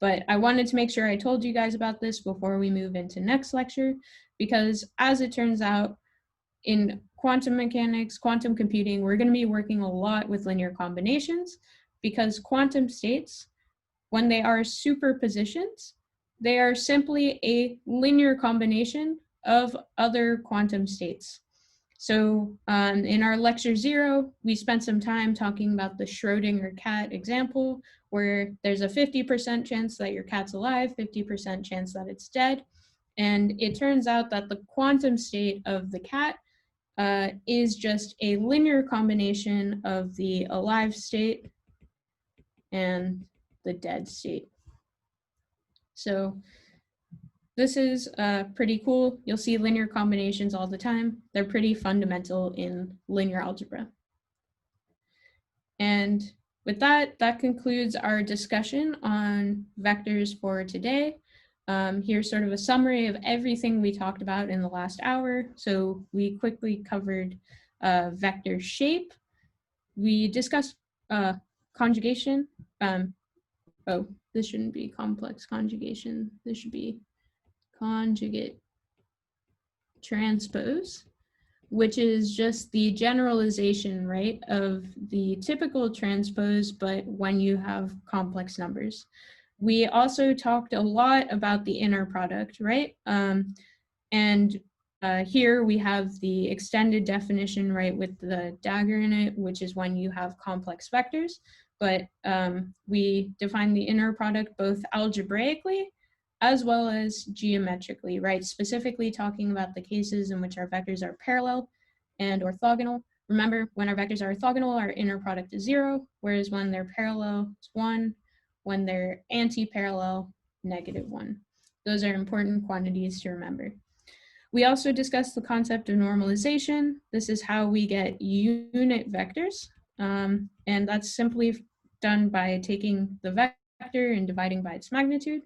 [SPEAKER 2] But I wanted to make sure I told you guys about this before we move into next lecture, because as it turns out, in quantum mechanics, quantum computing, we're going to be working a lot with linear combinations, because quantum states, when they are superpositions, they are simply a linear combination of other quantum states. So in our lecture 0, we spent some time talking about the Schrodinger cat example, where there's a 50% chance that your cat's alive, 50% chance that it's dead. And it turns out that the quantum state of the cat is just a linear combination of the alive state and the dead state. So this is pretty cool. You'll see linear combinations all the time. They're pretty fundamental in linear algebra. And with that, that concludes our discussion on vectors for today. Here's sort of a summary of everything we talked about in the last hour. So we quickly covered vector shape. We discussed conjugation. Oh, this shouldn't be complex conjugation. This should be conjugate transpose, which is just the generalization, right, of the typical transpose, but when you have complex numbers. We also talked a lot about the inner product, right? And here we have the extended definition, right, with the dagger in it, which is when you have complex vectors. But we define the inner product both algebraically as well as geometrically, right? Specifically talking about the cases in which our vectors are parallel and orthogonal. Remember, when our vectors are orthogonal, our inner product is 0, whereas when they're parallel, it's 1. When they're anti-parallel, -1. Those are important quantities to remember. We also discussed the concept of normalization. This is how we get unit vectors, and that's simply done by taking the vector and dividing by its magnitude.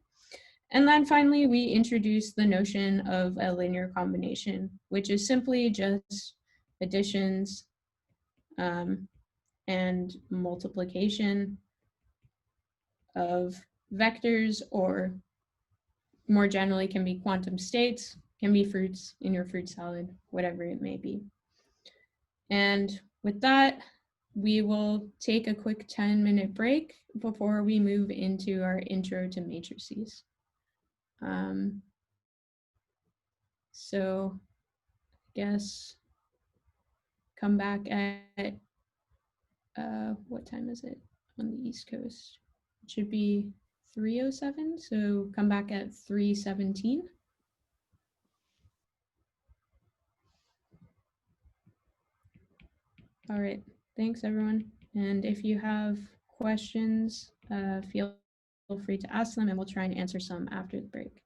[SPEAKER 2] And then finally, we introduced the notion of a linear combination, which is simply just additions and multiplication of vectors, or more generally can be quantum states, can be fruits in your fruit salad, whatever it may be. And with that, we will take a quick 10-minute break before we move into our intro to matrices. So I guess come back at, what time is it on the East Coast? It should be 3:07, so come back at 3:17. All right, thanks everyone. And if you have questions, feel free to ask them and we'll try and answer some after the break.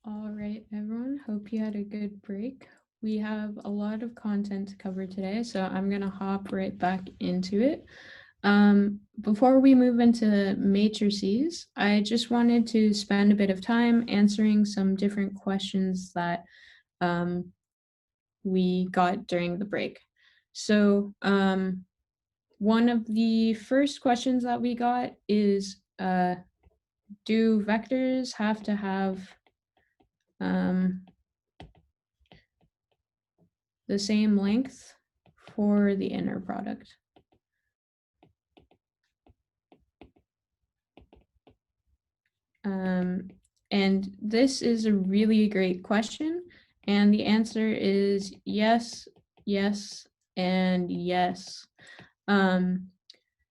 [SPEAKER 2] All right, everyone. Hope you had a good break. We have a lot of content to cover today, so I'm going to hop right back into it. Before we move into matrices, I just wanted to spend a bit of time answering some different questions that we got during the break. So one of the first questions that we got is, do vectors have to have the same length for the inner product? And this is a really great question. And the answer is yes, yes, and yes.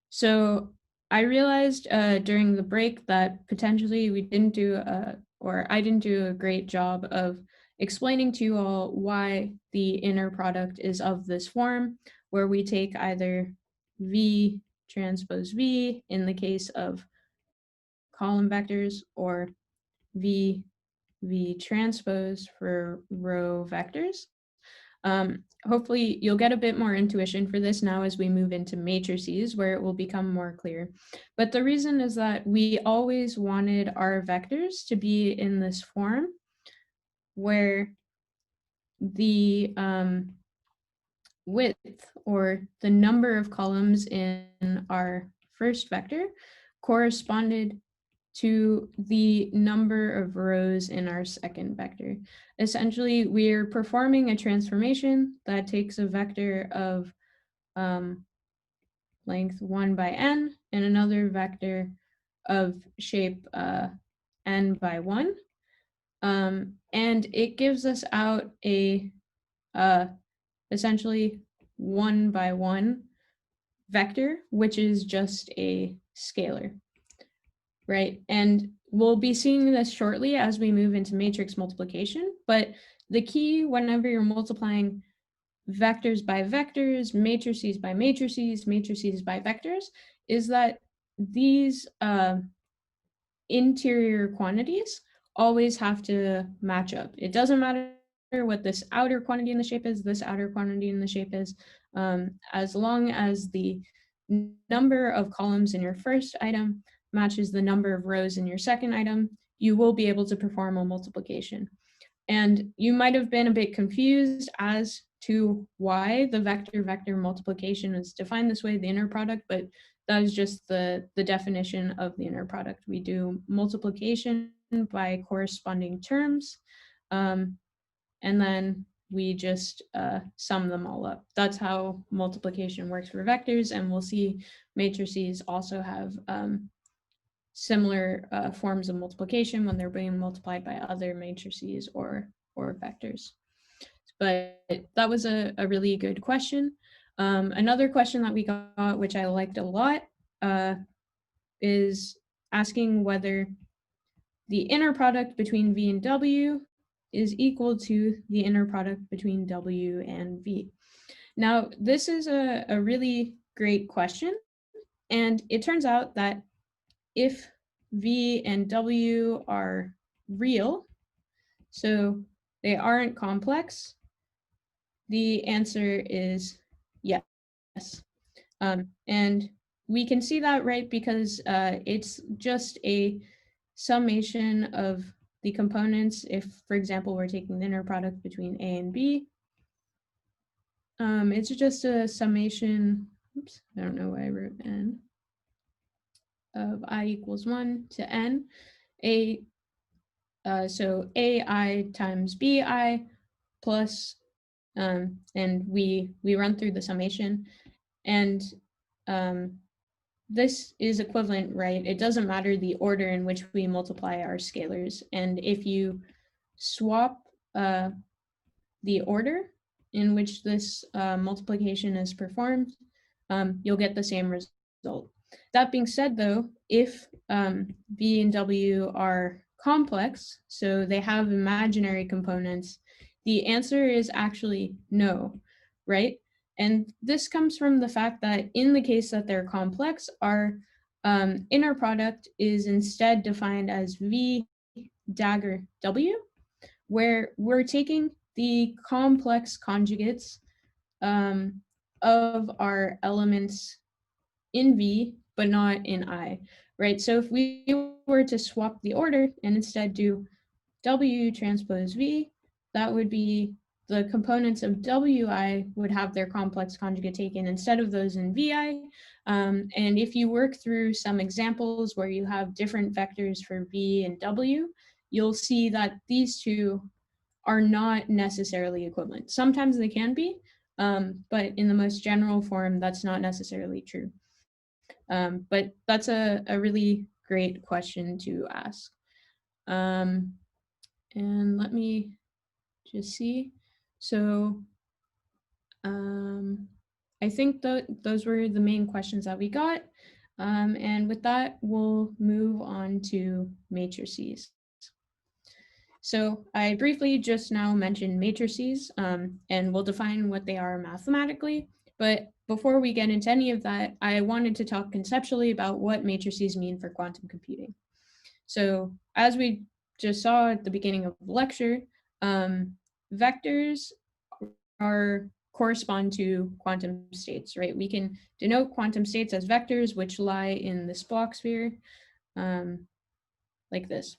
[SPEAKER 2] So I realized during the break that potentially we didn't do or I didn't do a great job of explaining to you all why the inner product is of this form, where we take either V transpose V in the case of column vectors or V transpose for row vectors. Hopefully you'll get a bit more intuition for this now as we move into matrices, where it will become more clear. But the reason is that we always wanted our vectors to be in this form where the width, or the number of columns in our first vector, corresponded to the number of rows in our second vector. Essentially, we're performing a transformation that takes a vector of length 1 by n and another vector of shape n by 1. And it gives us out a essentially 1 by 1 vector, which is just a scalar, right? And we'll be seeing this shortly as we move into matrix multiplication, but the key whenever you're multiplying vectors by vectors, matrices by matrices, matrices by vectors, is that these interior quantities always have to match up. It doesn't matter what this outer quantity in the shape is, this outer quantity in the shape is, as long as the number of columns in your first item matches the number of rows in your second item, you will be able to perform a multiplication. And you might have been a bit confused as to why the vector-vector multiplication is defined this way, the inner product, but that is just the definition of the inner product. We do multiplication by corresponding terms, and then we just sum them all up. That's how multiplication works for vectors, and we'll see matrices also have similar forms of multiplication when they're being multiplied by other matrices or vectors. But that was a really good question. Another question that we got, which I liked a lot, is asking whether the inner product between V and W is equal to the inner product between W and V. Now, this is a really great question, and it turns out that if V and W are real, so they aren't complex, the answer is yes. And we can see that, right, because it's just a summation of the components. If, for example, we're taking the inner product between A and B, it's just a summation, oops, I don't know why I wrote n, of I equals 1 to n. So AI times BI plus, and we run through the summation, and this is equivalent, right? It doesn't matter the order in which we multiply our scalars. And if you swap the order in which this multiplication is performed, you'll get the same result. That being said, though, if V and W are complex, so they have imaginary components, the answer is actually no, right? And this comes from the fact that in the case that they're complex, our inner product is instead defined as V dagger W, where we're taking the complex conjugates of our elements in V, but not in I, right? So if we were to swap the order and instead do W transpose V, that would be the components of Wi would have their complex conjugate taken instead of those in Vi. And if you work through some examples where you have different vectors for V and W, you'll see that these two are not necessarily equivalent. Sometimes they can be, but in the most general form, that's not necessarily true. But that's a really great question to ask. And let me just see. So I think those were the main questions that we got. And with that, we'll move on to matrices. So I briefly just now mentioned matrices, and we'll define what they are mathematically. But before we get into any of that, I wanted to talk conceptually about what matrices mean for quantum computing. So as we just saw at the beginning of the lecture, vectors correspond to quantum states, right? We can denote quantum states as vectors, which lie in this block sphere, like this.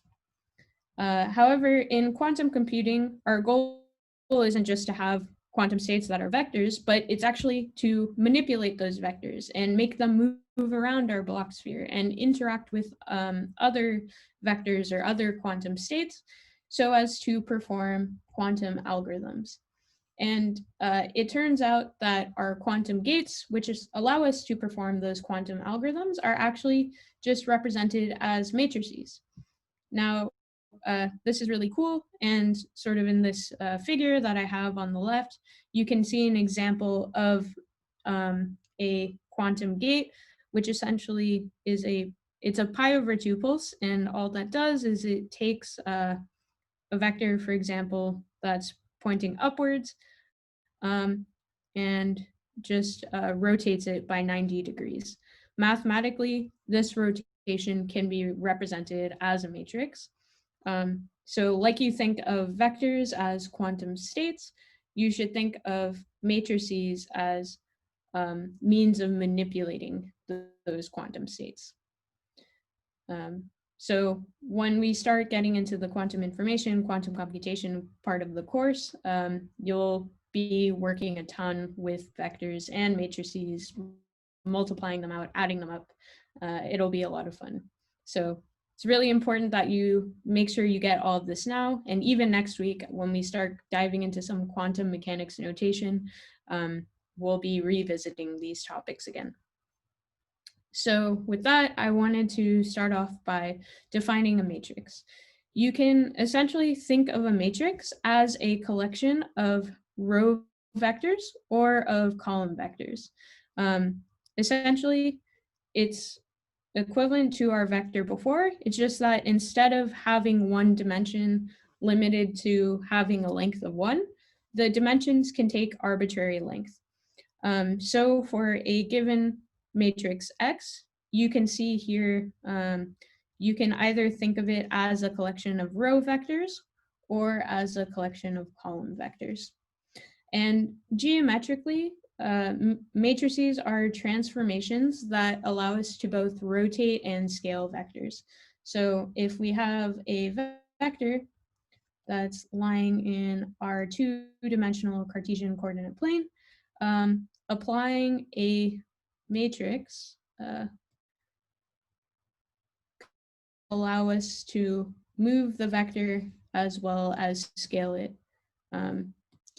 [SPEAKER 2] However, in quantum computing, our goal isn't just to have quantum states that are vectors, but it's actually to manipulate those vectors and make them move around our block sphere and interact with other vectors or other quantum states so as to perform quantum algorithms. And it turns out that our quantum gates, which allow us to perform those quantum algorithms, are actually just represented as matrices. Now, this is really cool. And sort of in this figure that I have on the left, you can see an example of a quantum gate, which essentially is it's a pi over 2 pulse. And all that does is it takes a vector, for example, that's pointing upwards and just rotates it by 90 degrees. Mathematically, this rotation can be represented as a matrix. So like you think of vectors as quantum states, you should think of matrices as means of manipulating those quantum states. So when we start getting into the quantum information, quantum computation part of the course, you'll be working a ton with vectors and matrices, multiplying them out, adding them up. It'll be a lot of fun. So it's really important that you make sure you get all of this now. And even next week, when we start diving into some quantum mechanics notation, we'll be revisiting these topics again. So with that, I wanted to start off by defining a matrix. You can essentially think of a matrix as a collection of row vectors or of column vectors. Essentially, it's equivalent to our vector before. It's just that instead of having one dimension limited to having a length of 1, the dimensions can take arbitrary length. So for a given matrix X, you can see here, you can either think of it as a collection of row vectors or as a collection of column vectors. And geometrically, matrices are transformations that allow us to both rotate and scale vectors. So if we have a vector that's lying in our 2-dimensional Cartesian coordinate plane, applying a matrix allow us to move the vector as well as scale it,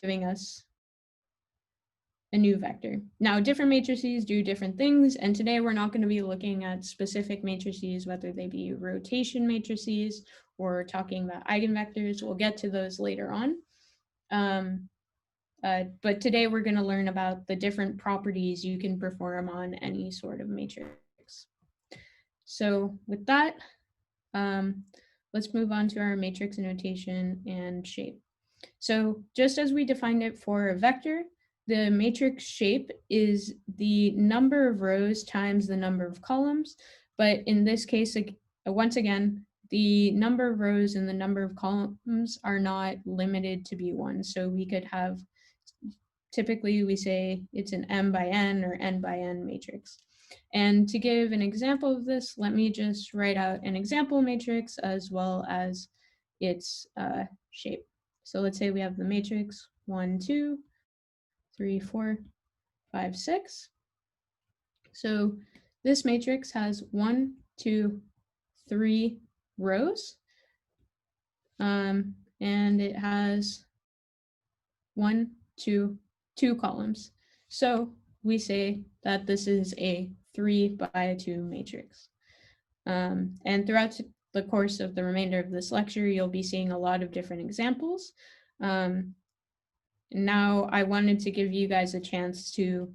[SPEAKER 2] giving us a new vector. Now, different matrices do different things, and today we're not going to be looking at specific matrices, whether they be rotation matrices or talking about eigenvectors. We'll get to those later on. But today we're going to learn about the different properties you can perform on any sort of matrix. So with that, let's move on to our matrix notation and shape. So just as we defined it for a vector, the matrix shape is the number of rows times the number of columns. But in this case, once again, the number of rows and the number of columns are not limited to be one. So we could have, typically we say it's an m by n or n by n matrix. And to give an example of this, let me just write out an example matrix as well as its shape. So let's say we have the matrix 1, 2, 3, 4, 5, 6. So this matrix has 1, 2, 3 rows, and it has 1, 2, 2 columns. So we say that this is a 3 by 2 matrix. And throughout the course of the remainder of this lecture, you'll be seeing a lot of different examples. Now I wanted to give you guys a chance to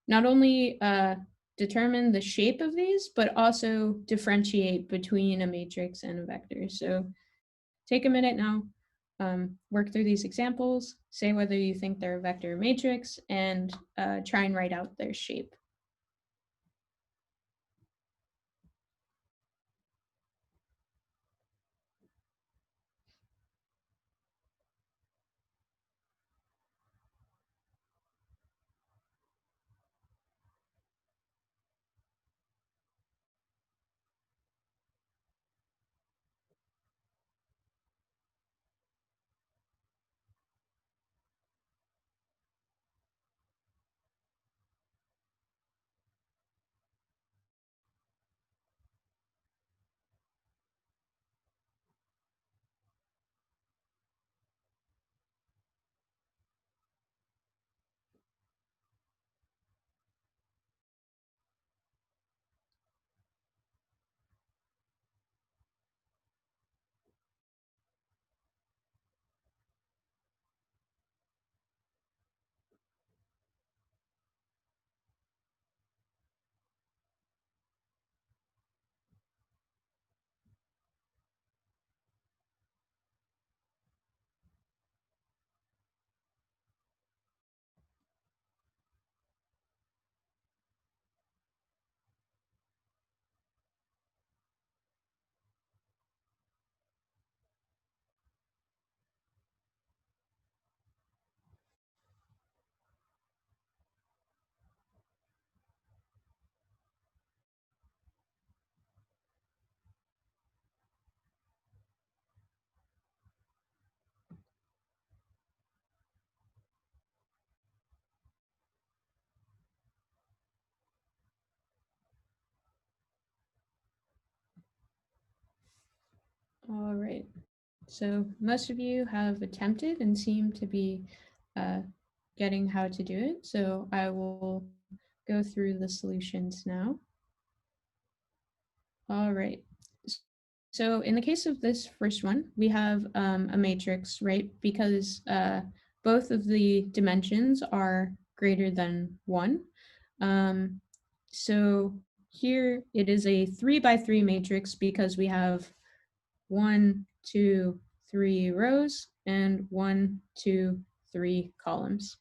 [SPEAKER 2] not only determine the shape of these, but also differentiate between a matrix and a vector. So take a minute now, work through these examples, say whether you think they're a vector or matrix, and try and write out their shape. All right, so most of you have attempted and seem to be getting how to do it. So I will go through the solutions now. All right. So in the case of this first one, we have a matrix, right? Because both of the dimensions are greater than 1. So here it is a 3 by 3 matrix because we have 1, 2, 3 rows and 1, 2, 3 columns.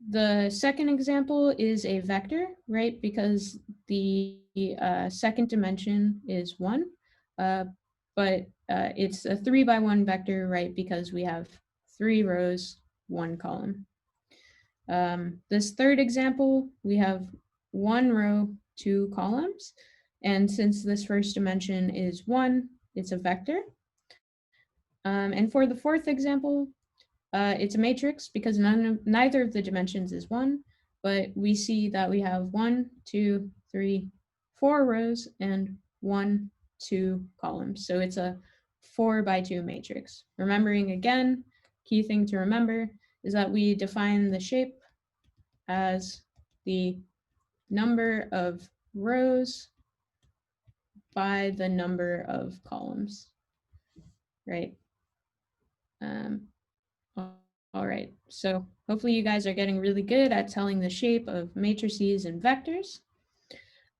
[SPEAKER 2] The second example is a vector, right? Because the second dimension is 1, but it's a 3 by 1 vector, right? Because we have 3 rows, 1 column. This third example, we have 1 row, 2 columns. And since this first dimension is 1, it's a vector. And for the fourth example, it's a matrix because neither of the dimensions is 1, but we see that we have 1, 2, 3, 4 rows and 1, 2 columns. So it's a 4 by 2 matrix. Remembering again, key thing to remember is that we define the shape as the number of rows by the number of columns, right? All right, so hopefully you guys are getting really good at telling the shape of matrices and vectors.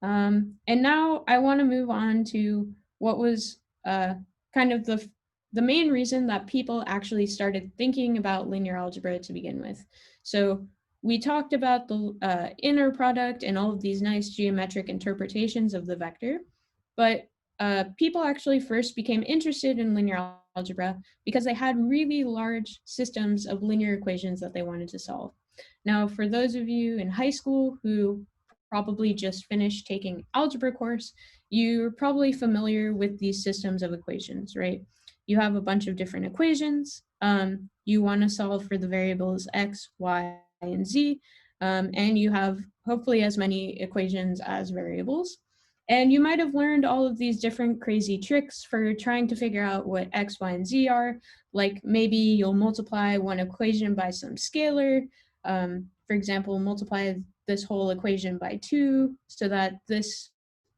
[SPEAKER 2] And now I want to move on to what was kind of the main reason that people actually started thinking about linear algebra to begin with. So we talked about the inner product and all of these nice geometric interpretations of the vector, but people actually first became interested in linear algebra because they had really large systems of linear equations that they wanted to solve. Now, for those of you in high school who probably just finished taking algebra course, you're probably familiar with these systems of equations, right? You have a bunch of different equations. You want to solve for the variables x, y, and z, and you have hopefully as many equations as variables. And you might have learned all of these different crazy tricks for trying to figure out what x, y, and z are. Like maybe you'll multiply one equation by some scalar. For example, multiply this whole equation by 2 so that this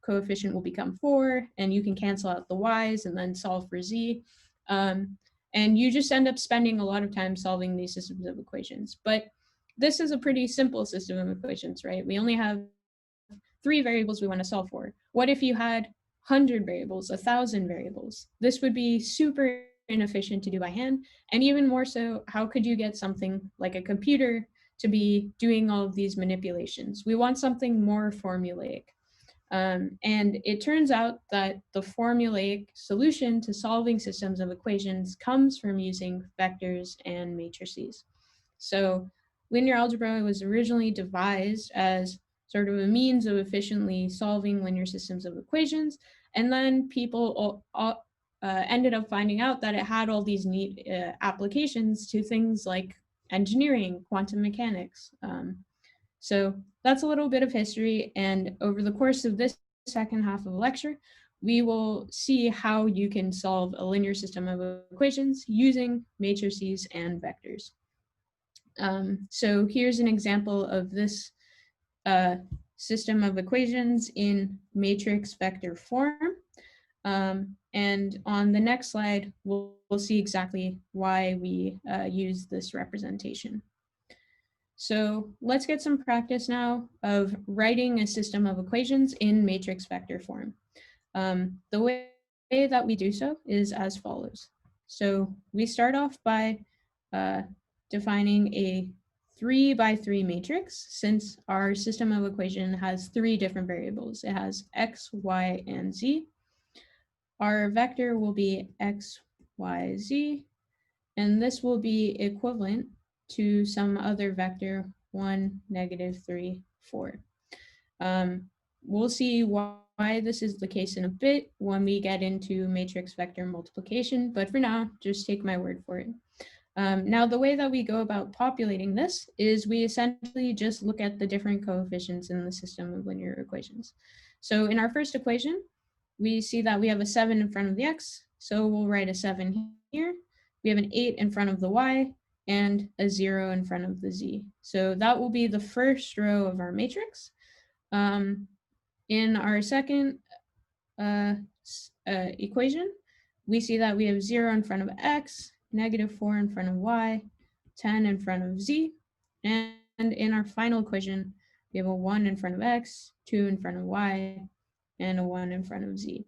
[SPEAKER 2] coefficient will become 4, and you can cancel out the y's and then solve for z. And you just end up spending a lot of time solving these systems of equations. But this is a pretty simple system of equations, right? We only have 3 variables we want to solve for. What if you had 100 variables, 1,000 variables? This would be super inefficient to do by hand. And even more so, how could you get something like a computer to be doing all of these manipulations? We want something more formulaic. And it turns out that the formulaic solution to solving systems of equations comes from using vectors and matrices. So linear algebra was originally devised as sort of a means of efficiently solving linear systems of equations. And then people ended up finding out that it had all these neat applications to things like engineering, quantum mechanics. So that's a little bit of history. And over the course of this second half of the lecture, we will see how you can solve a linear system of equations using matrices and vectors. So here's an example of this system of equations in matrix vector form. And on the next slide, we'll see exactly why we use this representation. So let's get some practice now of writing a system of equations in matrix vector form. The way that we do so is as follows. So we start off by defining a 3 by 3 matrix, since our system of equation has 3 different variables. It has x, y, and z. Our vector will be x, y, z, and this will be equivalent to some other vector 1, -3, 4. We'll see why this is the case in a bit when we get into matrix vector multiplication, but for now, just take my word for it. Now, the way that we go about populating this is we essentially just look at the different coefficients in the system of linear equations. So in our first equation, we see that we have a 7 in front of the x, so we'll write a 7 here. We have an 8 in front of the y, and a 0 in front of the z. So that will be the first row of our matrix. In our second equation, we see that we have 0 in front of x, -4 in front of y, 10 in front of z. And in our final equation, we have a 1 in front of x, 2 in front of y, and a 1 in front of z.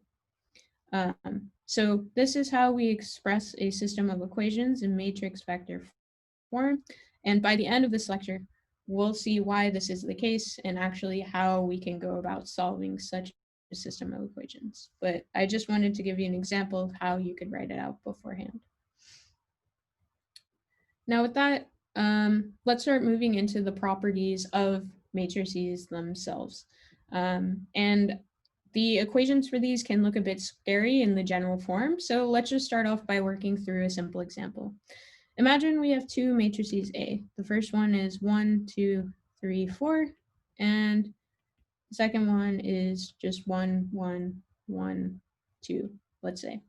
[SPEAKER 2] So this is how we express a system of equations in matrix vector form. And by the end of this lecture, we'll see why this is the case and actually how we can go about solving such a system of equations. But I just wanted to give you an example of how you could write it out beforehand. Now with that, let's start moving into the properties of matrices themselves. And the equations for these can look a bit scary in the general form, so let's just start off by working through a simple example. Imagine we have 2 matrices A. The first one is 1, 2, 3, 4, and the second one is just 1, 1, 1, 2, let's say.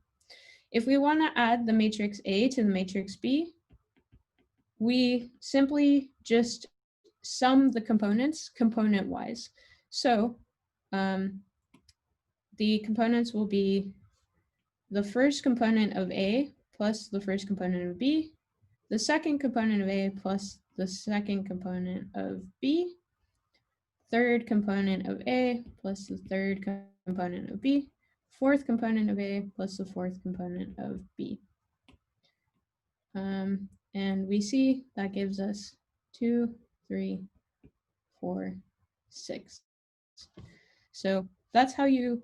[SPEAKER 2] If we want to add the matrix A to the matrix B, we simply just sum the components component-wise. So the components will be the first component of A plus the first component of B, the second component of A plus the second component of B, third component of A plus the third component of B, fourth component of A plus the fourth component of B. And we see that gives us 2, 3, 4, 6. So that's how you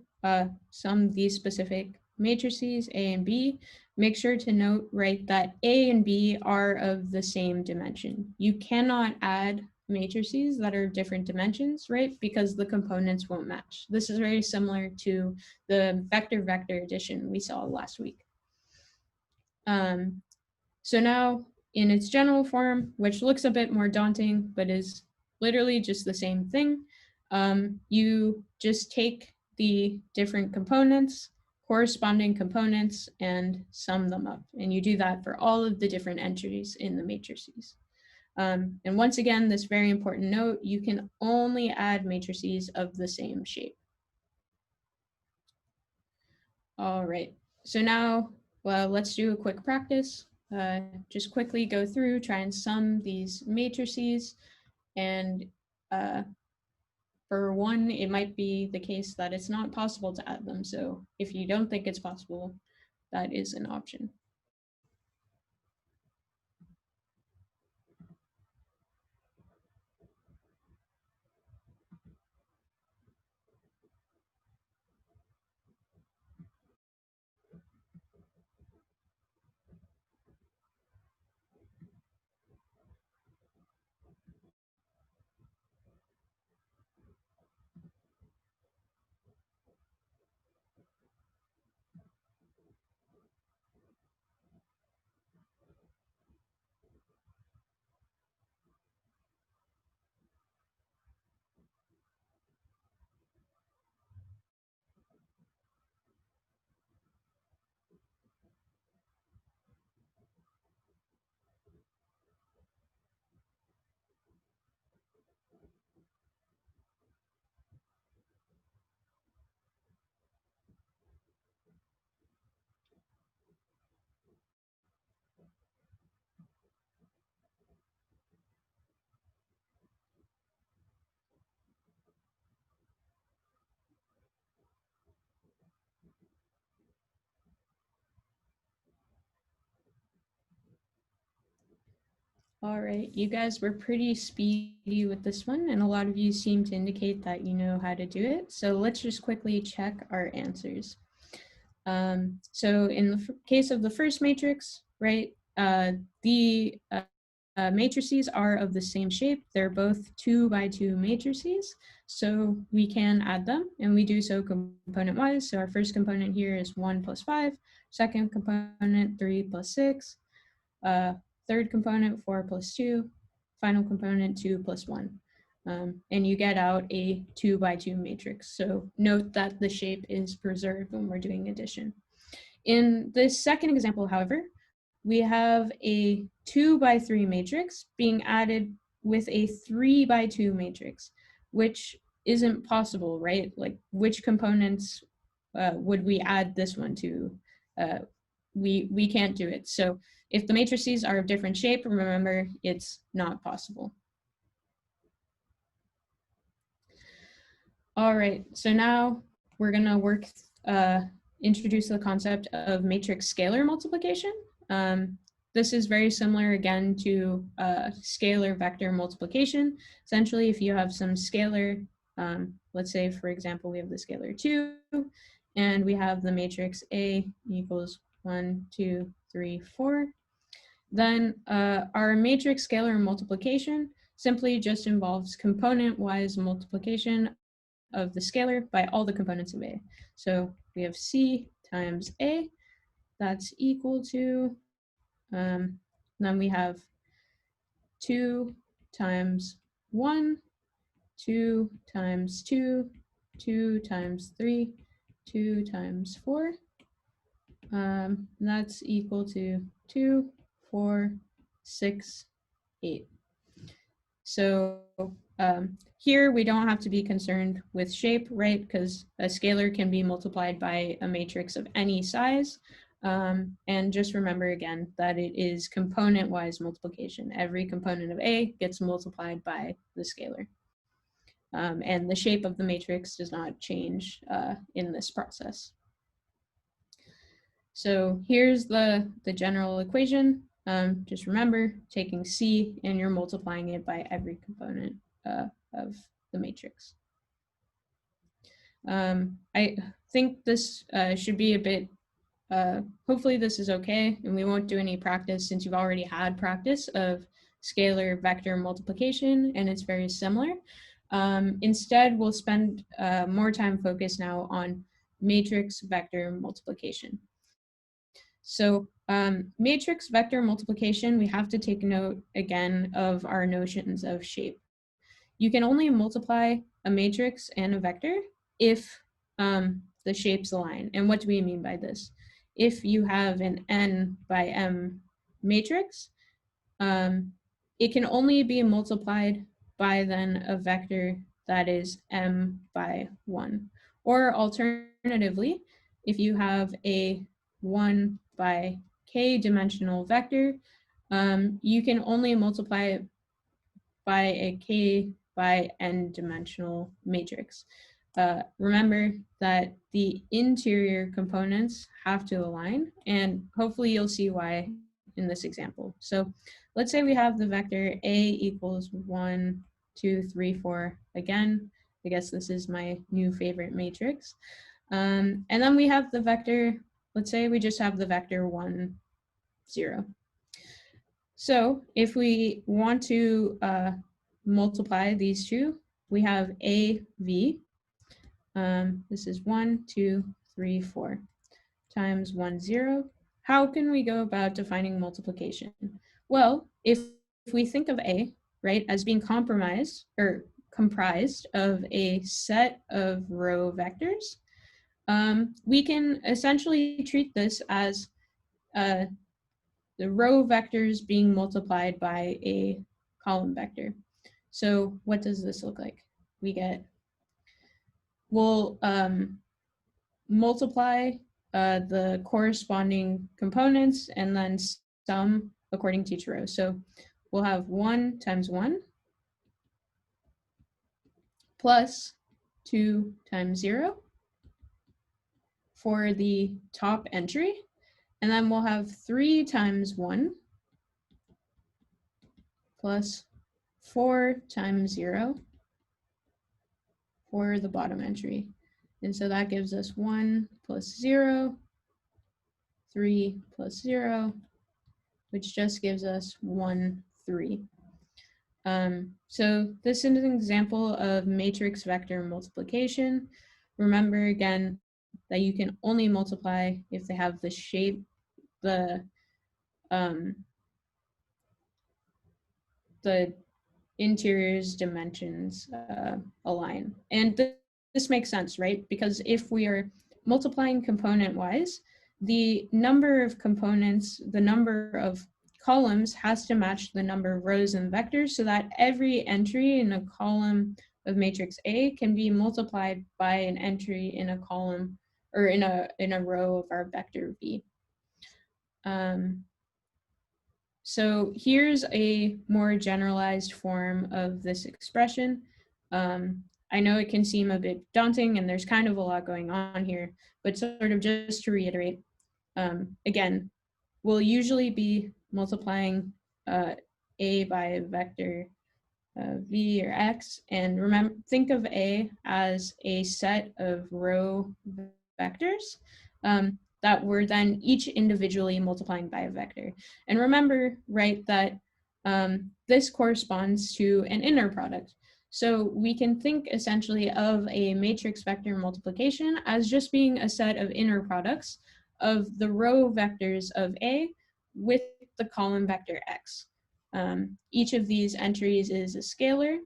[SPEAKER 2] sum these specific matrices, A and B, make sure to note, right, that A and B are of the same dimension. You cannot add matrices that are different dimensions, right, because the components won't match. This is very similar to the vector-vector addition we saw last week. So now in its general form, which looks a bit more daunting, but is literally just the same thing, you just take the different components, corresponding components, and sum them up. And you do that for all of the different entries in the matrices. And once again, this very important note, you can only add matrices of the same shape. All right, so now, well, let's do a quick practice. Just quickly go through, try and sum these matrices. And for one, it might be the case that it's not possible to add them. So if you don't think it's possible, that is an option. All right, you guys were pretty speedy with this one, and a lot of you seem to indicate that you know how to do it. So let's just quickly check our answers. So in the case of the first matrix, right, the matrices are of the same shape. They're both 2 by 2 matrices, so we can add them, and we do so component-wise. So our first component here is 1 plus 5, second component 3 plus 6, third component 4 plus 2, final component 2 plus 1. And you get out a 2 by 2 matrix. So note that the shape is preserved when we're doing addition. In this second example, however, we have a 2 by 3 matrix being added with a 3 by 2 matrix, which isn't possible, right? Like, which components would we add this one to? We can't do it. So if the matrices are of different shape, remember, it's not possible. All right, so now we're gonna introduce the concept of matrix scalar multiplication. This is very similar again to scalar vector multiplication. Essentially, if you have some scalar, let's say for example, we have the scalar 2, and we have the matrix A equals 1, 2, 3, 4. Then our matrix scalar multiplication simply just involves component-wise multiplication of the scalar by all the components of A. So we have C times A, that's equal to, then we have 2 times 1, 2 times 2, 2 times 3, 2 times 4. That's equal to 2, 4, 6, 8. So here we don't have to be concerned with shape, right? Because a scalar can be multiplied by a matrix of any size. And just remember again that it is component-wise multiplication. Every component of A gets multiplied by the scalar. And the shape of the matrix does not change in this process. So here's the general equation. Just remember taking C and you're multiplying it by every component of the matrix. I think this should be a bit, hopefully this is okay, and we won't do any practice since you've already had practice of scalar vector multiplication, and it's very similar. Instead, we'll spend more time focused now on matrix vector multiplication. So matrix vector multiplication, we have to take note again of our notions of shape. You can only multiply a matrix and a vector if the shapes align. And what do we mean by this? If you have an n by m matrix, it can only be multiplied by then a vector that is m by 1. Or alternatively, if you have a 1 by k dimensional vector, you can only multiply it by a k by n dimensional matrix. Remember that the interior components have to align, and hopefully you'll see why in this example. So let's say we have the vector a equals 1, 2, 3, 4. Again, I guess this is my new favorite matrix. And then we have the vector, let's say we just have the vector 1, 0. So if we want to multiply these two, we have AV. This is 1, 2, 3, 4 times 1, 0. How can we go about defining multiplication? Well, if we think of A, right, as being comprised of a set of row vectors, we can essentially treat this as the row vectors being multiplied by a column vector. So what does this look like? We'll multiply the corresponding components and then sum according to each row. So we'll have 1 times 1 plus 2 times 0 for the top entry. And then we'll have 3 times 1 plus 4 times 0 for the bottom entry. And so that gives us 1 plus 0, 3 plus 0, which just gives us 1, 3. So this is an example of matrix vector multiplication. Remember again that you can only multiply if they have the shape, the interior's dimensions align. And this makes sense, right? Because if we are multiplying component-wise, the number of components, the number of columns has to match the number of rows and vectors so that every entry in a column of matrix A can be multiplied by an entry in a column or in a row of our vector V. So here's a more generalized form of this expression. I know it can seem a bit daunting and there's kind of a lot going on here, but sort of just to reiterate, again, we'll usually be multiplying A by a vector V or X, and remember, think of A as a set of row vectors that we're then each individually multiplying by a vector. And remember, right, that this corresponds to an inner product. So we can think essentially of a matrix vector multiplication as just being a set of inner products of the row vectors of A with the column vector X. Each of these entries is a scalar.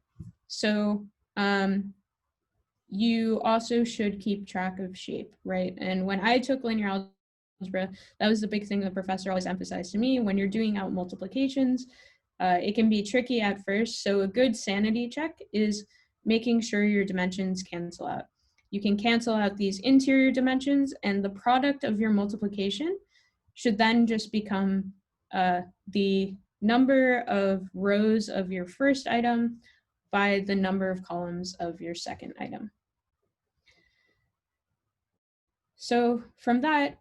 [SPEAKER 2] So you also should keep track of shape, right? And when I took linear algebra, that was the big thing the professor always emphasized to me. When you're doing out multiplications, it can be tricky at first. So a good sanity check is making sure your dimensions cancel out. You can cancel out these interior dimensions, and the product of your multiplication should then just become the number of rows of your first item by the number of columns of your second item. So from that,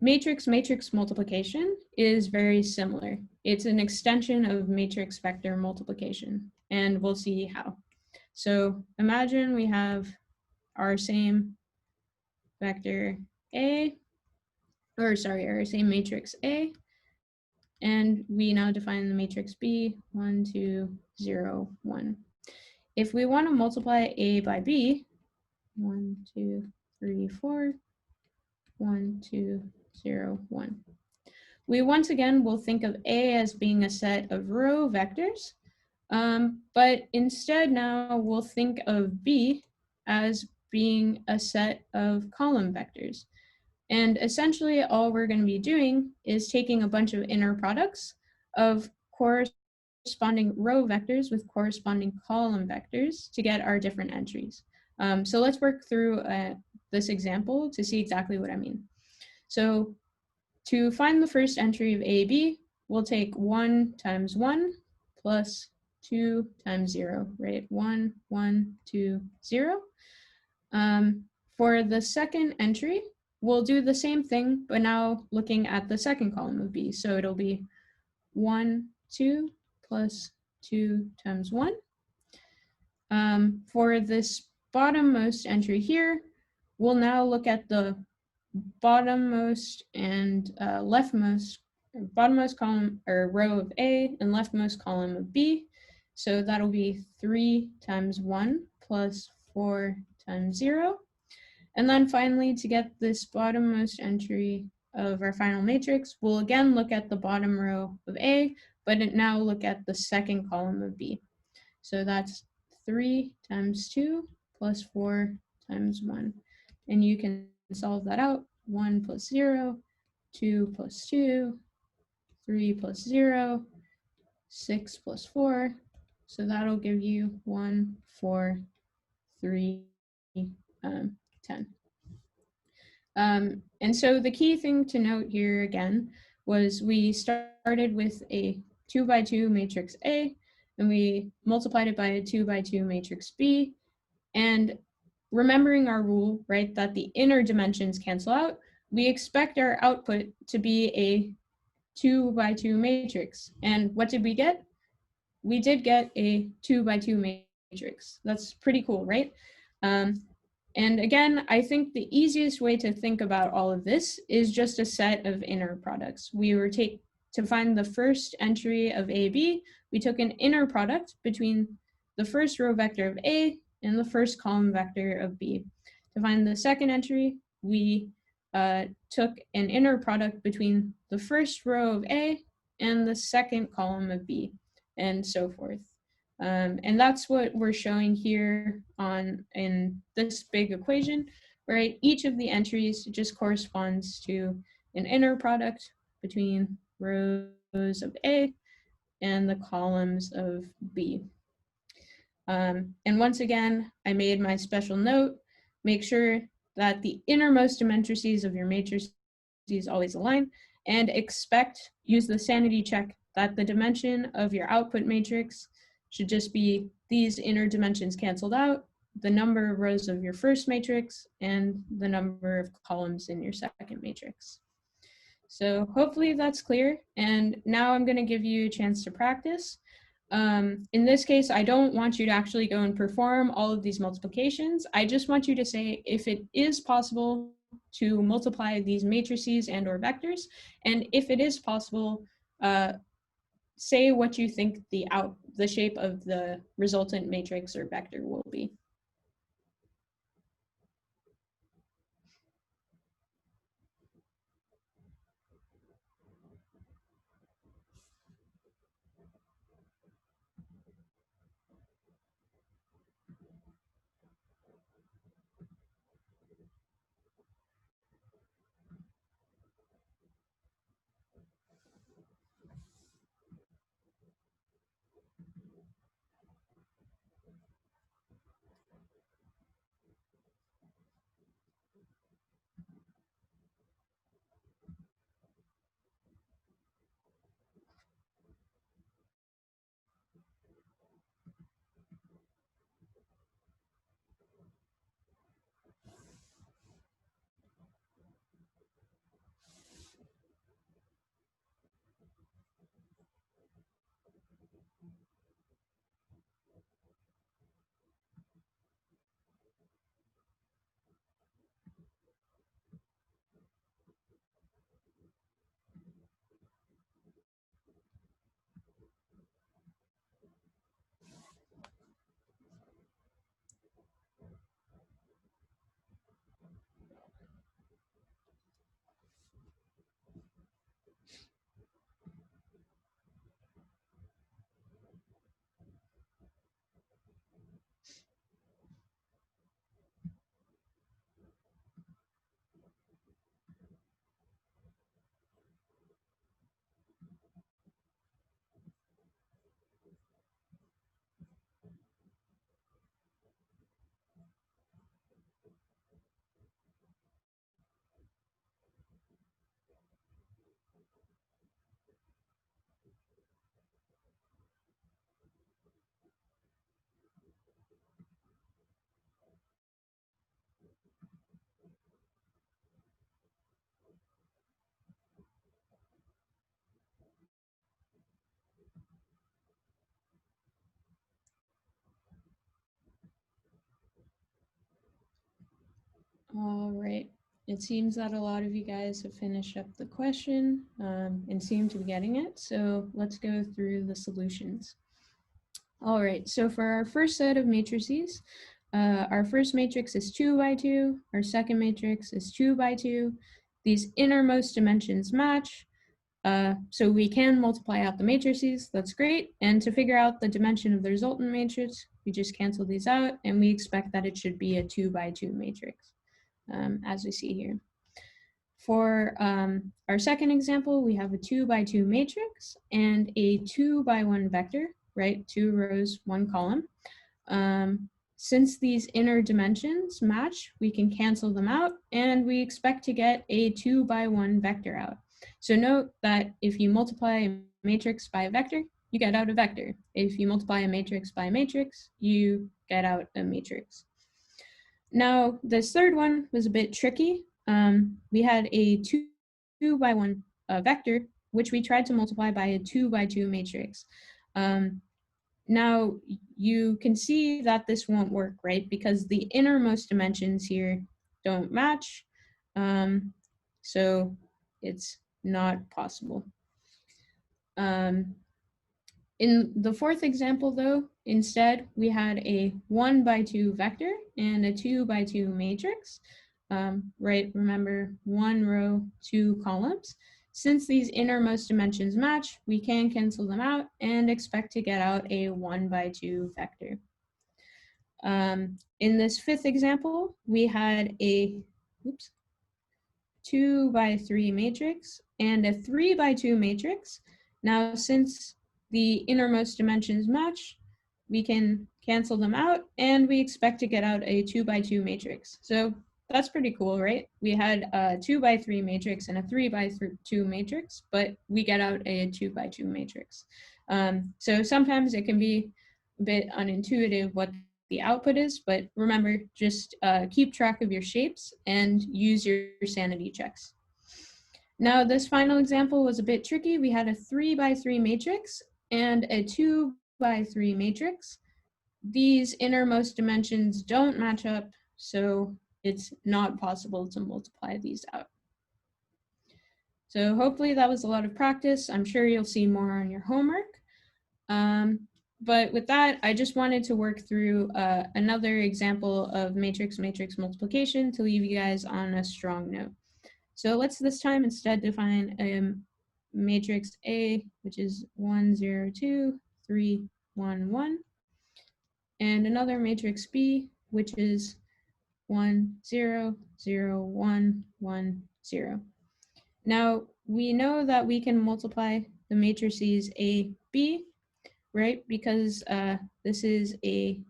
[SPEAKER 2] matrix multiplication is very similar. It's an extension of matrix vector multiplication, and we'll see how. So imagine we have our same vector A, or sorry, our same matrix A, and we now define the matrix B, 1, 2, 0, 1. If we want to multiply A by B, 1, 2, 3, 4, 1, 2, 0, 1. We once again will think of A as being a set of row vectors, but instead now we'll think of B as being a set of column vectors. And essentially all we're going to be doing is taking a bunch of inner products of corresponding row vectors with corresponding column vectors to get our different entries. So let's work through this example to see exactly what I mean. So to find the first entry of AB, we'll take 1 times 1 plus 2 times 0, right? 1, 1, 2, 0. For the second entry, we'll do the same thing, but now looking at the second column of B. So it'll be 1, 2 plus 2 times 1. For this bottommost entry here, we'll now look at the bottommost and bottommost column or row of A and leftmost column of B. So that'll be 3 times 1 plus 4 times 0. And then finally, to get this bottommost entry of our final matrix, we'll again look at the bottom row of A, but now look at the second column of B. So that's 3 times 2 plus 4 times 1. And you can solve that out. 1 plus 0, 2 plus 2, 3 plus 0, 6 plus 4. So that'll give you 1, 4, 3, 10. And so the key thing to note here again was we started with a 2 by 2 matrix A, and we multiplied it by a 2 by 2 matrix B. And remembering our rule, right, that the inner dimensions cancel out, we expect our output to be a 2 by 2 matrix. And what did we get? We did get a 2 by 2 matrix. That's pretty cool, right? And again, I think the easiest way to think about all of this is just a set of inner products. To find the first entry of AB, we took an inner product between the first row vector of A and the first column vector of B. To find the second entry, we took an inner product between the first row of A and the second column of B, and so forth. And that's what we're showing here in this big equation, right? Each of the entries just corresponds to an inner product between rows of A and the columns of B. And once again, I made my special note, make sure that the innermost dimentrices of your matrices always align, and use the sanity check that the dimension of your output matrix should just be these inner dimensions canceled out, the number of rows of your first matrix, and the number of columns in your second matrix. So hopefully that's clear. And now I'm going to give you a chance to practice. In this case, I don't want you to actually go and perform all of these multiplications. I just want you to say if it is possible to multiply these matrices and or vectors, and if it is possible, say what you think the shape of the resultant matrix or vector will be. it seems that a lot of you guys have finished up the question and seem to be getting it. So let's go through the solutions. All right, so for our first set of matrices, our first matrix is 2 by 2. Our second matrix is 2 by 2. These innermost dimensions match. So we can multiply out the matrices, that's great. And to figure out the dimension of the resultant matrix, we just cancel these out and we expect that it should be a 2 by 2 matrix, as we see here. For our second example, we have a 2 by 2 matrix and a 2 by 1 vector, right? 2 rows, 1 column. Since these inner dimensions match, we can cancel them out and we expect to get a 2 by 1 vector out. So note that if you multiply a matrix by a vector, you get out a vector. If you multiply a matrix by a matrix, you get out a matrix. Now, this third one was a bit tricky. We had a 2 by 1 vector, which we tried to multiply by a 2 by 2 matrix. Now, you can see that this won't work, right? Because the innermost dimensions here don't match. So it's not possible. In the fourth example, though, instead, we had a 1 by 2 vector and a 2 by 2 matrix, right? Remember, 1 row, 2 columns. Since these innermost dimensions match, we can cancel them out and expect to get out a 1 by 2 vector. In this fifth example, we had a 2 by 3 matrix and a 3 by 2 matrix. Now, since the innermost dimensions match, we can cancel them out and we expect to get out a 2 by 2 matrix. So that's pretty cool, right? We had a 2 by 3 matrix and a 3 by 2 matrix, but we get out a 2 by 2 matrix. So sometimes it can be a bit unintuitive what the output is, but remember, just keep track of your shapes and use your sanity checks. Now, this final example was a bit tricky. We had a 3 by 3 matrix and a 2 by 3 matrix. These innermost dimensions don't match up, so it's not possible to multiply these out. So hopefully that was a lot of practice. I'm sure you'll see more on your homework. But with that, I just wanted to work through another example of matrix-matrix multiplication to leave you guys on a strong note. So let's this time instead define a matrix A, which is 1, 0, 2, 3, 1, 1, and another matrix B, which is 1, 0, 0, 1, 1, 0. Now, we know that we can multiply the matrices A, B, right? Because this is a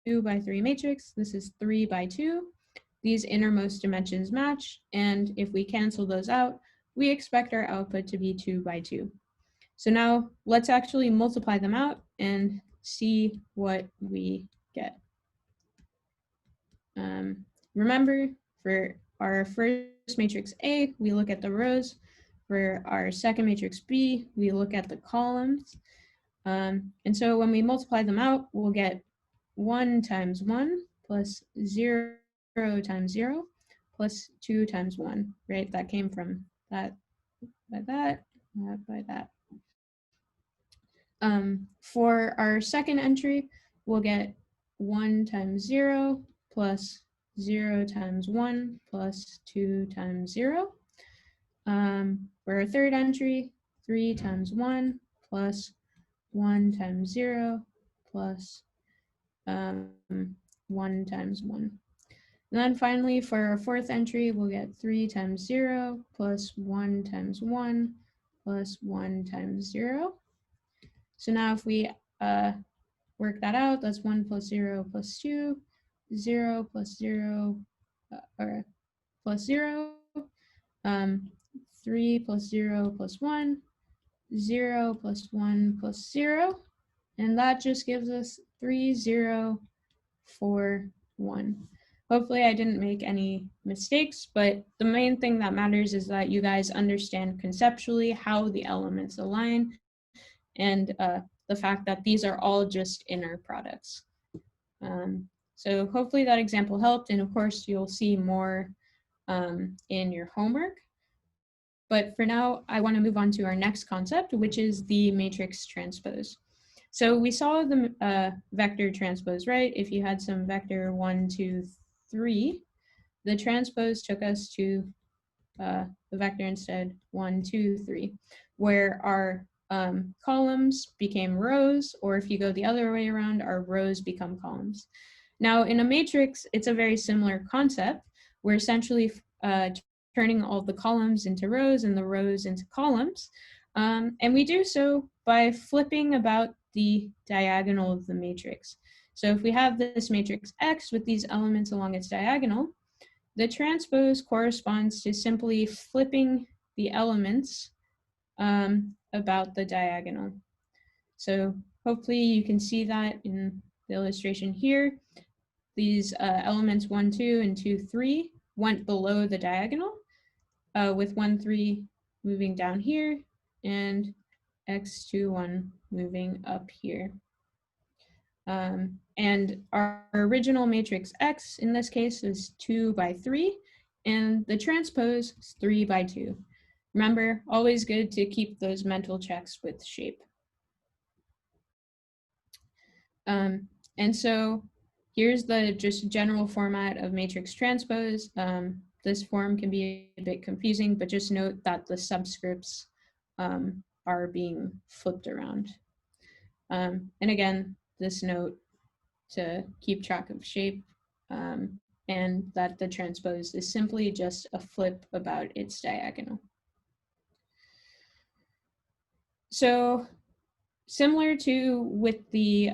[SPEAKER 2] 2 by 3 matrix, this is 3 by 2. These innermost dimensions match, and if we cancel those out, we expect our output to be 2 by 2. So now let's actually multiply them out and see what we get. Remember, for our first matrix A, we look at the rows. For our second matrix B, we look at the columns. And so when we multiply them out, we'll get 1 times 1 plus 0 times 0 plus 2 times 1, right? That came from that by that, by that. For our second entry, we'll get 1 times 0 plus 0 times 1 plus 2 times 0. For our third entry, 3 times 1 plus 1 times 0 plus 1 times 1. And then finally, for our fourth entry, we'll get 3 times 0 plus 1 times 1 plus 1 times 0. So now if we work that out, that's 1 plus 0 plus 2, 0 plus 0, or plus 0, 3 plus 0 plus 1, 0 plus 1 plus 0, and that just gives us 3, 0, 4, 1. Hopefully I didn't make any mistakes, but the main thing that matters is that you guys understand conceptually how the elements align and the fact that these are all just inner products. So hopefully that example helped, and of course you'll see more in your homework. But for now, I want to move on to our next concept, which is the matrix transpose. So we saw the vector transpose, right? If you had some vector 1, 2, 3, the transpose took us to the vector instead 1, 2, 3, where our columns became rows, or if you go the other way around, our rows become columns. Now in a matrix, it's a very similar concept. We're essentially turning all the columns into rows and the rows into columns. And we do so by flipping about the diagonal of the matrix. So if we have this matrix X with these elements along its diagonal, the transpose corresponds to simply flipping the elements about the diagonal. So hopefully you can see that in the illustration here. These elements 1, 2, and 2, 3 went below the diagonal, with 1, 3 moving down here and X, 2, 1 moving up here. And our original matrix X in this case is 2 by 3, and the transpose is 3 by 2. Remember, always good to keep those mental checks with shape. And so here's the just general format of matrix transpose. This form can be a bit confusing, but just note that the subscripts are being flipped around. And again, this note to keep track of shape, and that the transpose is simply just a flip about its diagonal. So similar to with the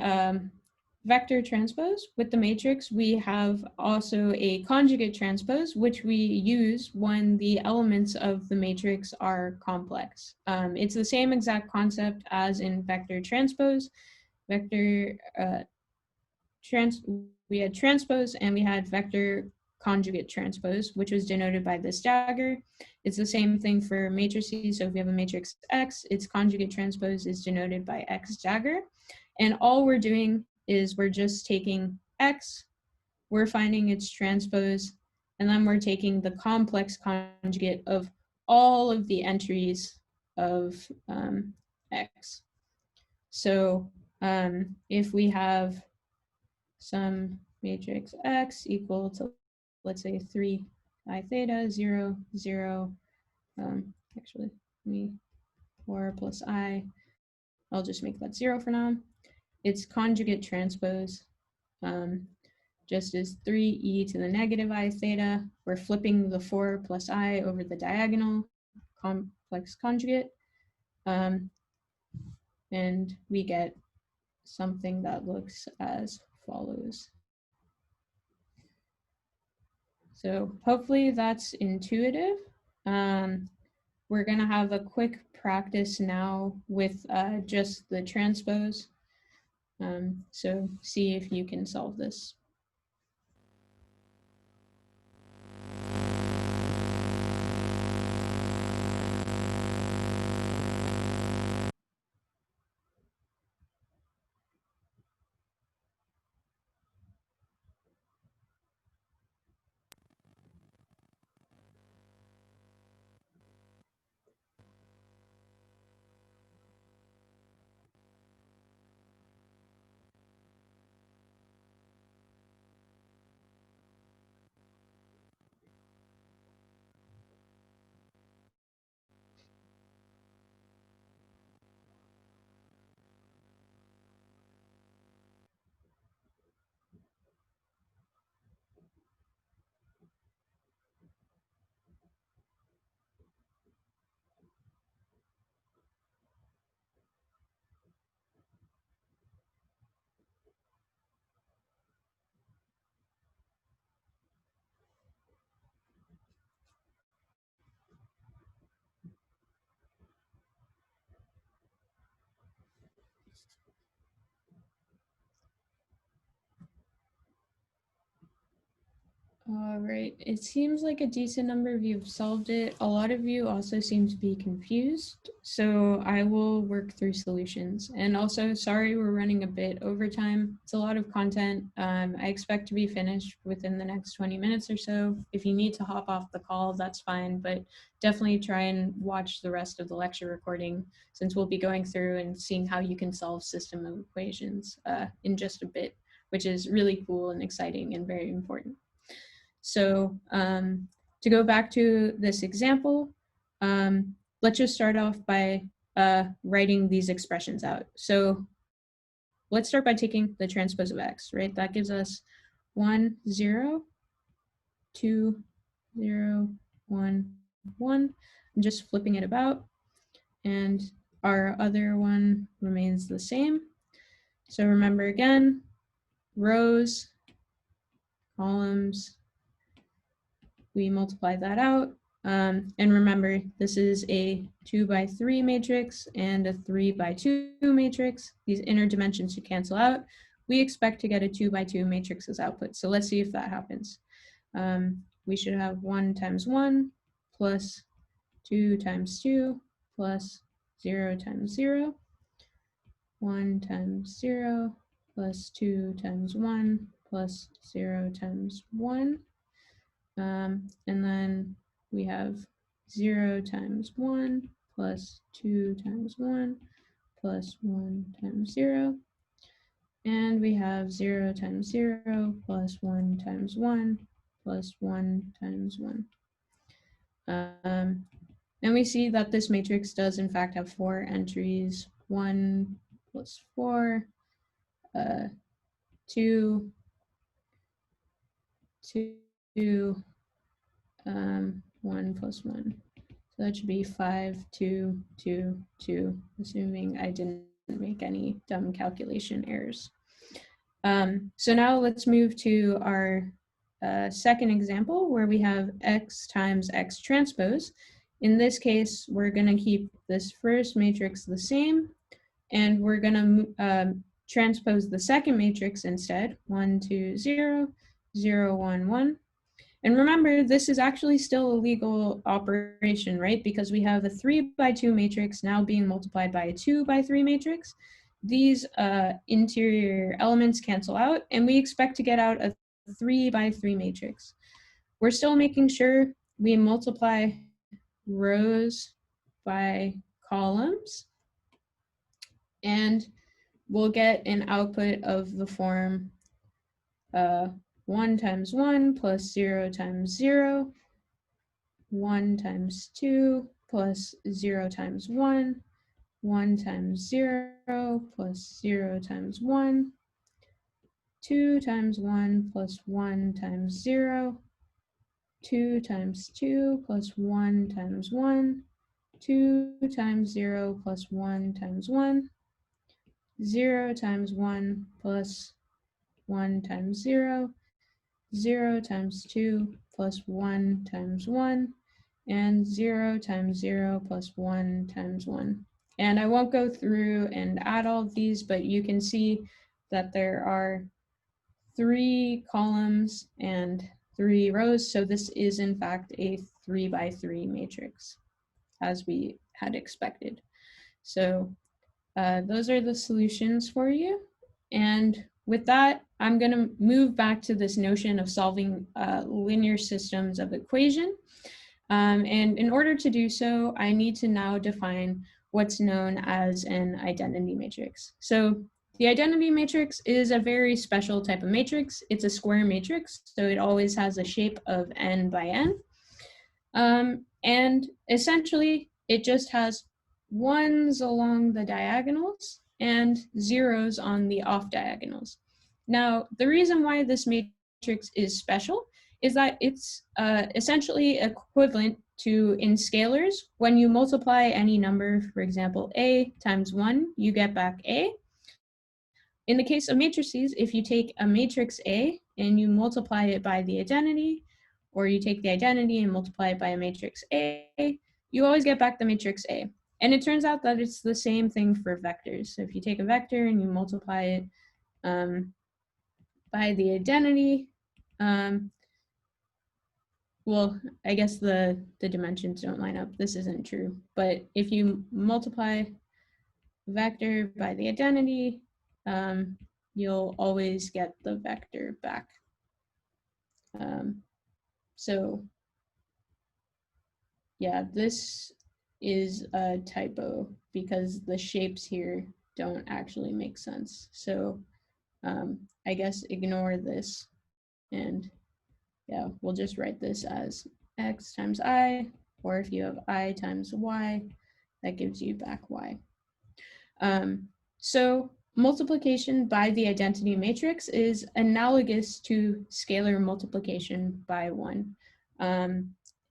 [SPEAKER 2] vector transpose, with the matrix, we have also a conjugate transpose, which we use when the elements of the matrix are complex. It's the same exact concept as in vector transpose. We had transpose and we had vector conjugate transpose, which was denoted by this dagger. It's the same thing for matrices. So if we have a matrix X, its conjugate transpose is denoted by X dagger. And all we're doing is we're just taking X, we're finding its transpose, and then we're taking the complex conjugate of all of the entries of X. So if we have some matrix X equal to, let's say, 3 I theta 0, 0, actually, 4 plus I, I'll just make that 0 for now. Its conjugate transpose just is 3e to the negative I theta. We're flipping the 4 plus I over the diagonal complex conjugate, and we get something that looks as follows. So hopefully that's intuitive. We're going to have a quick practice now with just the transpose. So see if you can solve this. All right, it seems like a decent number of you have solved it. A lot of you also seem to be confused, so I will work through solutions. And also, sorry, we're running a bit over time. It's a lot of content. I expect to be finished within the next 20 minutes or so. If you need to hop off the call, that's fine, but definitely try and watch the rest of the lecture recording, since we'll be going through and seeing how you can solve system of equations in just a bit, which is really cool and exciting and very important. So to go back to this example, let's just start off by writing these expressions out. So let's start by taking the transpose of x, right? That gives us 1, 0, 2, 0, 1, 1. I'm just flipping it about. And our other one remains the same. So remember again, rows, columns, we multiply that out. And remember, this is a 2 by 3 matrix and a 3 by 2 matrix. These inner dimensions should cancel out. We expect to get a 2 by 2 matrix as output. So let's see if that happens. We should have 1 times 1 plus 2 times 2 plus 0 times 0. 1 times 0 plus 2 times 1 plus 0 times 1. And then we have 0 times 1 plus 2 times 1 plus 1 times 0. And we have 0 times 0 plus 1 times 1 plus 1 times 1. And we see that this matrix does in fact have 4 entries, 1 plus 4, 2, 2, 1 plus 1. So that should be 5, 2, 2, 2, assuming I didn't make any dumb calculation errors. So now let's move to our second example where we have x times x transpose. In this case, we're going to keep this first matrix the same, and we're going to transpose the second matrix instead, 1, 2, 0, 0, 1, 1. And remember, this is actually still a legal operation, right? Because we have a 3 by 2 matrix now being multiplied by a 2 by 3 matrix. These interior elements cancel out, and we expect to get out a 3 by 3 matrix. We're still making sure we multiply rows by columns, and we'll get an output of the form 1 times 1 plus 0 times 0, 1 times 2 plus 0 times 1, 1 times 0 plus 0 times 1, 2 times 1 plus 1 times 0, 2 times 2 plus 1 times 1, 2 times 0 plus 1 times 1, 0 times 1 plus 1 times 0, 0 times 2 plus 1 times 1, and 0 times 0 plus 1 times 1. And I won't go through and add all of these, but you can see that there are 3 columns and 3 rows. So this is in fact a 3 by 3 matrix, as we had expected. So those are the solutions for you. And with that, I'm going to move back to this notion of solving linear systems of equation. And in order to do so, I need to now define what's known as an identity matrix. So the identity matrix is a very special type of matrix. It's a square matrix, so it always has a shape of n by n. And essentially, it just has ones along the diagonals and zeros on the off diagonals. Now, the reason why this matrix is special is that it's essentially equivalent to, in scalars, when you multiply any number, for example, a times 1, you get back a. In the case of matrices, if you take a matrix A and you multiply it by the identity, or you take the identity and multiply it by a matrix A, you always get back the matrix A. And it turns out that it's the same thing for vectors. So if you take a vector and you multiply it by the identity, well, I guess the dimensions don't line up. This isn't true. But if you multiply vector by the identity, you'll always get the vector back. So yeah, this is a typo because the shapes here don't actually make sense. So I guess ignore this, and yeah, we'll just write this as x times I, or if you have I times y, that gives you back y. So multiplication by the identity matrix is analogous to scalar multiplication by 1.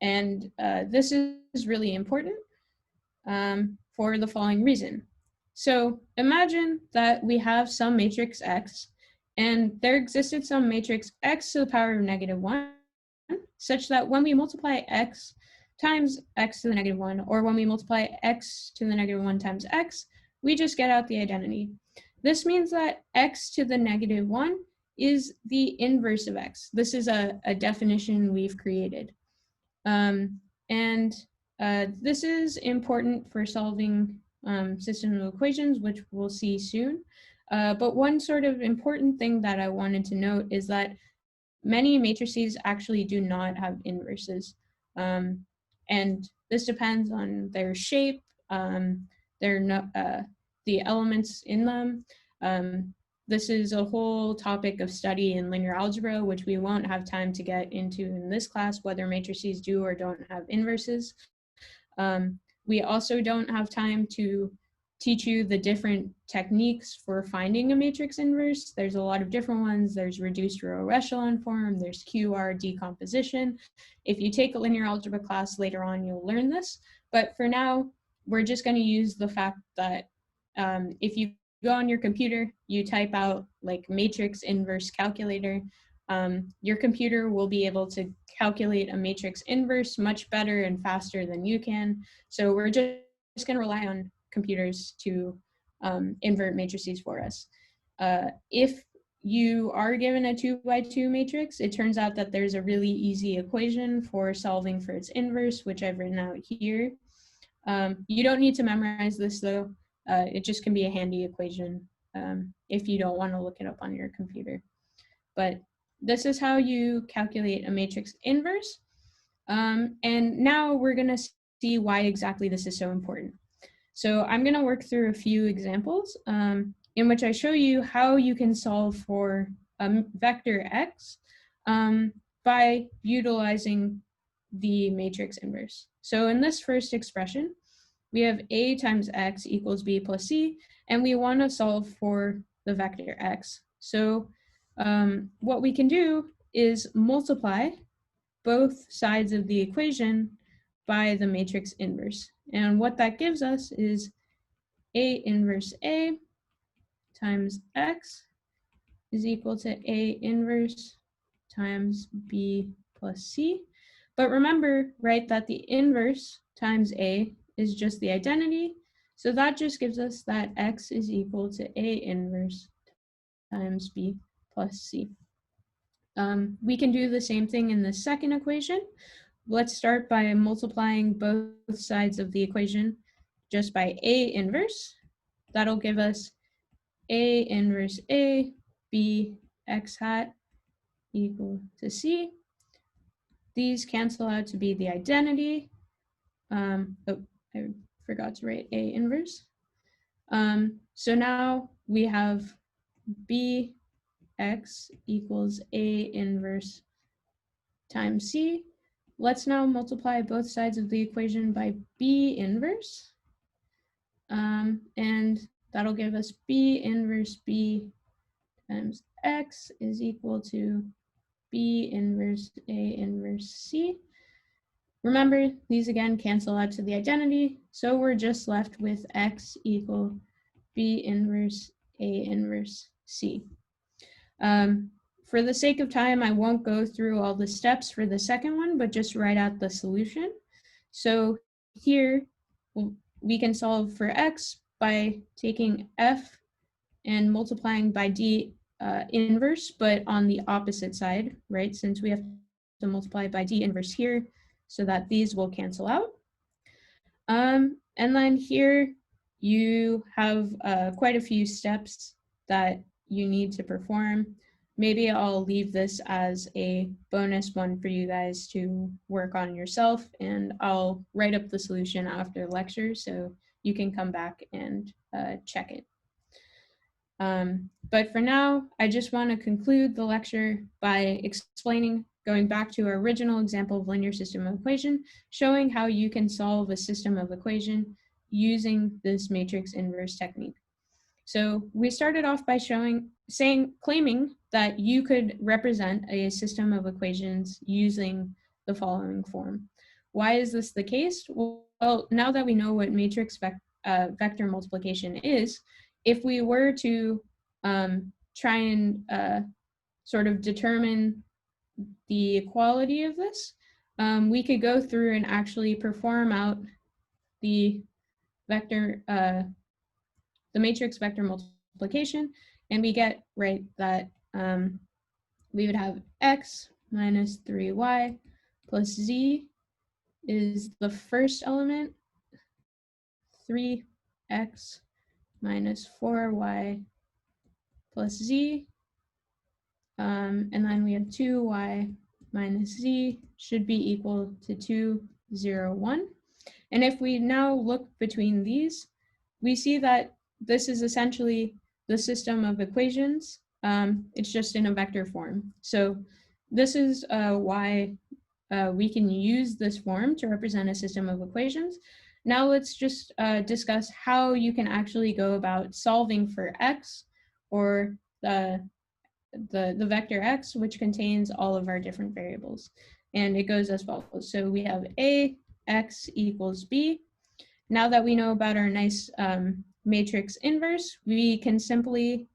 [SPEAKER 2] And this is really important for the following reason. So imagine that we have some matrix X, and there existed some matrix X to the power of -1, such that when we multiply X times X to the -1, or when we multiply X to the -1 times X, we just get out the identity. This means that X to the -1 is the inverse of X. This is a definition we've created. And this is important for solving system of equations, which we'll see soon. But one sort of important thing that I wanted to note is that many matrices actually do not have inverses. And this depends on their shape, the elements in them. This is a whole topic of study in linear algebra, which we won't have time to get into in this class, whether matrices do or don't have inverses. We also don't have time to teach you the different techniques for finding a matrix inverse. There's a lot of different ones. There's reduced row echelon form, there's QR decomposition. If you take a linear algebra class later on, you'll learn this. But for now, we're just going to use the fact that if you go on your computer, you type out like matrix inverse calculator, your computer will be able to calculate a matrix inverse much better and faster than you can. So we're just going to rely on computers to invert matrices for us. If you are given a 2x2 matrix, it turns out that there's a really easy equation for solving for its inverse, which I've written out here. You don't need to memorize this though. It just can be a handy equation if you don't want to look it up on your computer. But this is how you calculate a matrix inverse. And now we're going to see why exactly this is so important. So I'm going to work through a few examples in which I show you how you can solve for vector x by utilizing the matrix inverse. So in this first expression, we have a times x equals b plus c, and we want to solve for the vector x. So what we can do is multiply both sides of the equation by the matrix inverse. And what that gives us is A inverse A times X is equal to A inverse times B plus C. But remember, right, that the inverse times A is just the identity. So that just gives us that X is equal to A inverse times B plus C. We can do the same thing in the second equation. Let's start by multiplying both sides of the equation just by A inverse. That'll give us A inverse A, B x hat equal to C. These cancel out to be the identity. Oh, I forgot to write A inverse. So now we have B x equals A inverse times C. Let's now multiply both sides of the equation by B inverse. And that'll give us B inverse B times X is equal to B inverse A inverse C. Remember, these again cancel out to the identity, so we're just left with X equal B inverse A inverse C. For the sake of time, I won't go through all the steps for the second one, but just write out the solution. So here, we can solve for X by taking F and multiplying by D inverse, but on the opposite side, right? Since we have multiply by d inverse here so that these will cancel out. And then here you have quite a few steps that you need to perform. Maybe I'll leave this as a bonus one for you guys to work on yourself, and I'll write up the solution after the lecture so you can come back and check it. But for now, I just want to conclude the lecture by explaining, going back to our original example of linear system of equation, showing how you can solve a system of equation using this matrix inverse technique. So we started off by claiming that you could represent a system of equations using the following form. Why is this the case? Well, now that we know what matrix vector multiplication is, if we were to try and sort of determine the equality of this, we could go through and actually perform out the vector, the matrix vector multiplication, and we get right that we would have x minus 3y plus z is the first element, 3x minus 4y plus z, and then we have 2y minus z should be equal to 2, 0, 1. And if we now look between these, we see that this is essentially the system of equations. It's just in a vector form. So this is why we can use this form to represent a system of equations. Now let's just discuss how you can actually go about solving for x, or the vector x, which contains all of our different variables. And it goes as follows. So we have a x equals b. Now that we know about our nice matrix inverse, we can simply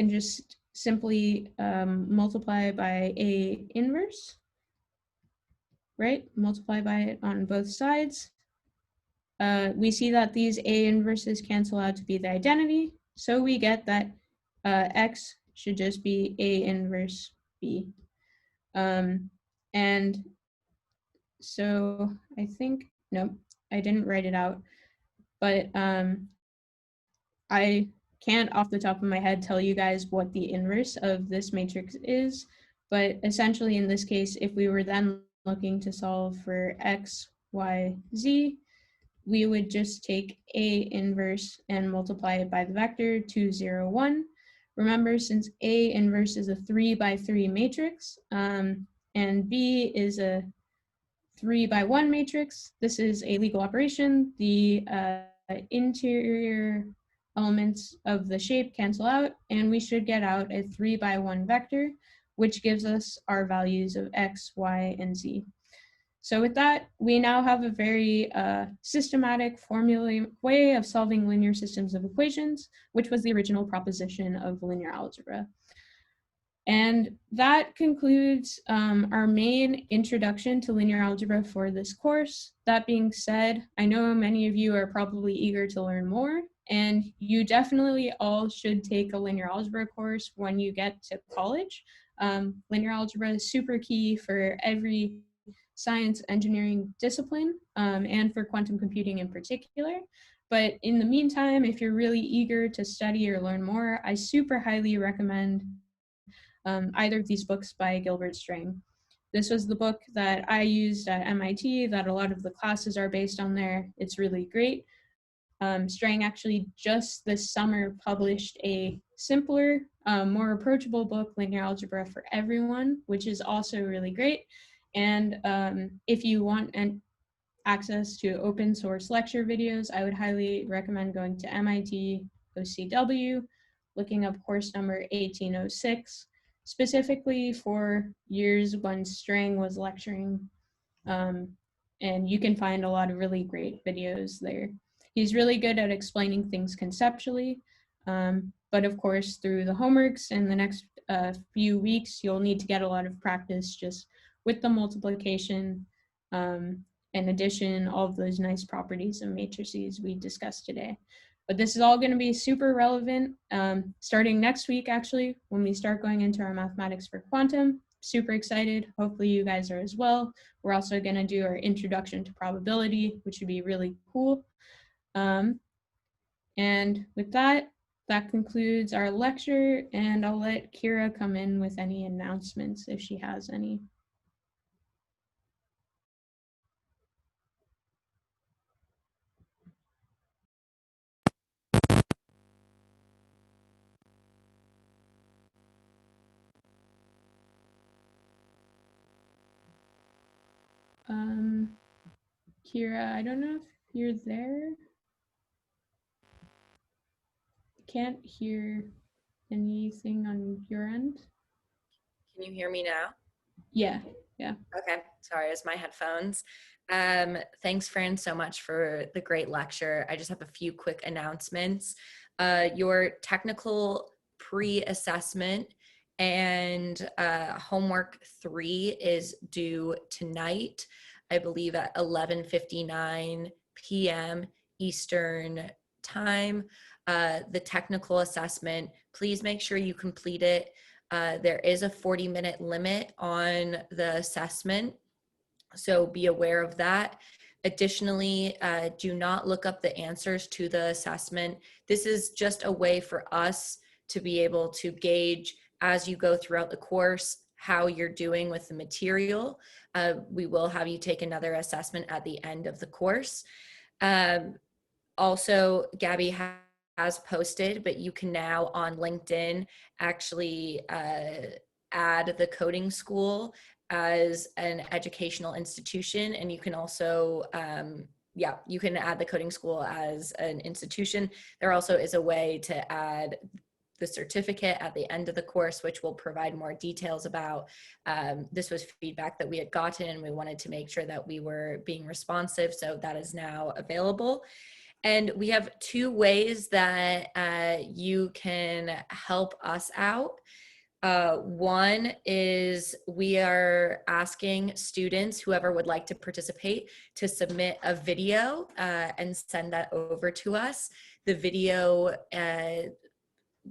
[SPEAKER 2] just simply multiply by a inverse, right? Multiply by it on both sides. We see that these a inverses cancel out to be the identity, so we get that x should just be a inverse b. And so I think, nope, I didn't write it out, but I can't off the top of my head tell you guys what the inverse of this matrix is, but essentially in this case, if we were then looking to solve for x, y, z, we would just take a inverse and multiply it by the vector 2, 0, 1. Remember, since a inverse is a 3 by 3 matrix, and b is a 3 by 1 matrix, this is a legal operation. The interior elements of the shape cancel out, and we should get out a 3 by 1 vector, which gives us our values of x, y, and z. So with that, we now have a very systematic formula way of solving linear systems of equations, which was the original proposition of linear algebra. And that concludes our main introduction to linear algebra for this course. That being said, I know many of you are probably eager to learn more, and you definitely all should take a linear algebra course when you get to college. Linear algebra is super key for every science engineering discipline, and for quantum computing in particular. But in the meantime, if you're really eager to study or learn more, I super highly recommend either of these books by Gilbert Strang. This was the book that I used at MIT, that a lot of the classes are based on there. It's really great. Strang actually just this summer published a simpler, more approachable book, Linear Algebra for Everyone, which is also really great. And if you want access to open source lecture videos, I would highly recommend going to MIT OCW, looking up course number 1806, specifically for years when Strang was lecturing. And you can find a lot of really great videos there. He's really good at explaining things conceptually, but of course, through the homeworks in the next few weeks, you'll need to get a lot of practice just with the multiplication and addition, all of those nice properties of matrices we discussed today. But this is all going to be super relevant starting next week, actually, when we start going into our mathematics for quantum. Super excited. Hopefully you guys are as well. We're also going to do our introduction to probability, which would be really cool. And with that, that concludes our lecture, and I'll let Kira come in with any announcements if she has any. Kira, I don't know if you're there. Can't hear anything on your end.
[SPEAKER 1] Can you hear me now?
[SPEAKER 2] Yeah.
[SPEAKER 1] Okay, sorry, it's my headphones. Thanks, Fran, so much for the great lecture. I just have a few quick announcements. Your technical pre-assessment and homework 3 is due tonight, I believe at 11:59 p.m. Eastern time. The technical assessment, please make sure you complete it. There is a 40-minute limit on the assessment, so be aware of that. Additionally, do not look up the answers to the assessment. This is just a way for us to be able to gauge as you go throughout the course how you're doing with the material. We will have you take another assessment at the end of the course. Also, Gabby has posted, but you can now on LinkedIn actually add the coding school as an educational institution, and you can also you can add the coding school as an institution. There also is a way to add the certificate at the end of the course, which will provide more details about. This was feedback that we had gotten, and we wanted to make sure that we were being responsive, so that is now available. And we have 2 ways that you can help us out. One is we are asking students, whoever would like to participate, to submit a video and send that over to us. The video,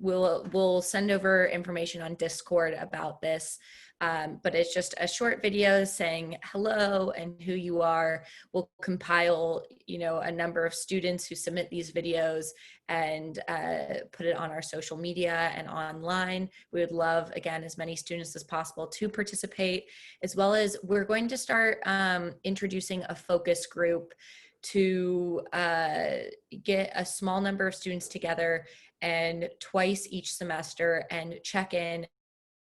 [SPEAKER 1] we'll send over information on Discord about this, but it's just a short video saying hello and who you are. We'll compile, a number of students who submit these videos and put it on our social media and online. We would love, again, as many students as possible to participate, as well as we're going to start introducing a focus group to get a small number of students together and twice each semester and check in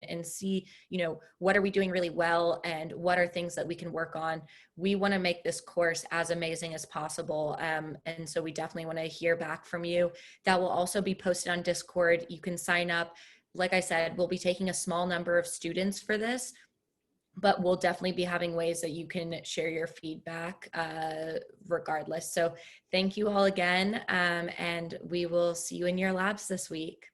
[SPEAKER 1] and see, what are we doing really well and what are things that we can work on. We want to make this course as amazing as possible. And so we definitely want to hear back from you. That will also be posted on Discord. You can sign up. Like I said, we'll be taking a small number of students for this, but we'll definitely be having ways that you can share your feedback regardless. So thank you all again, and we will see you in your labs this week.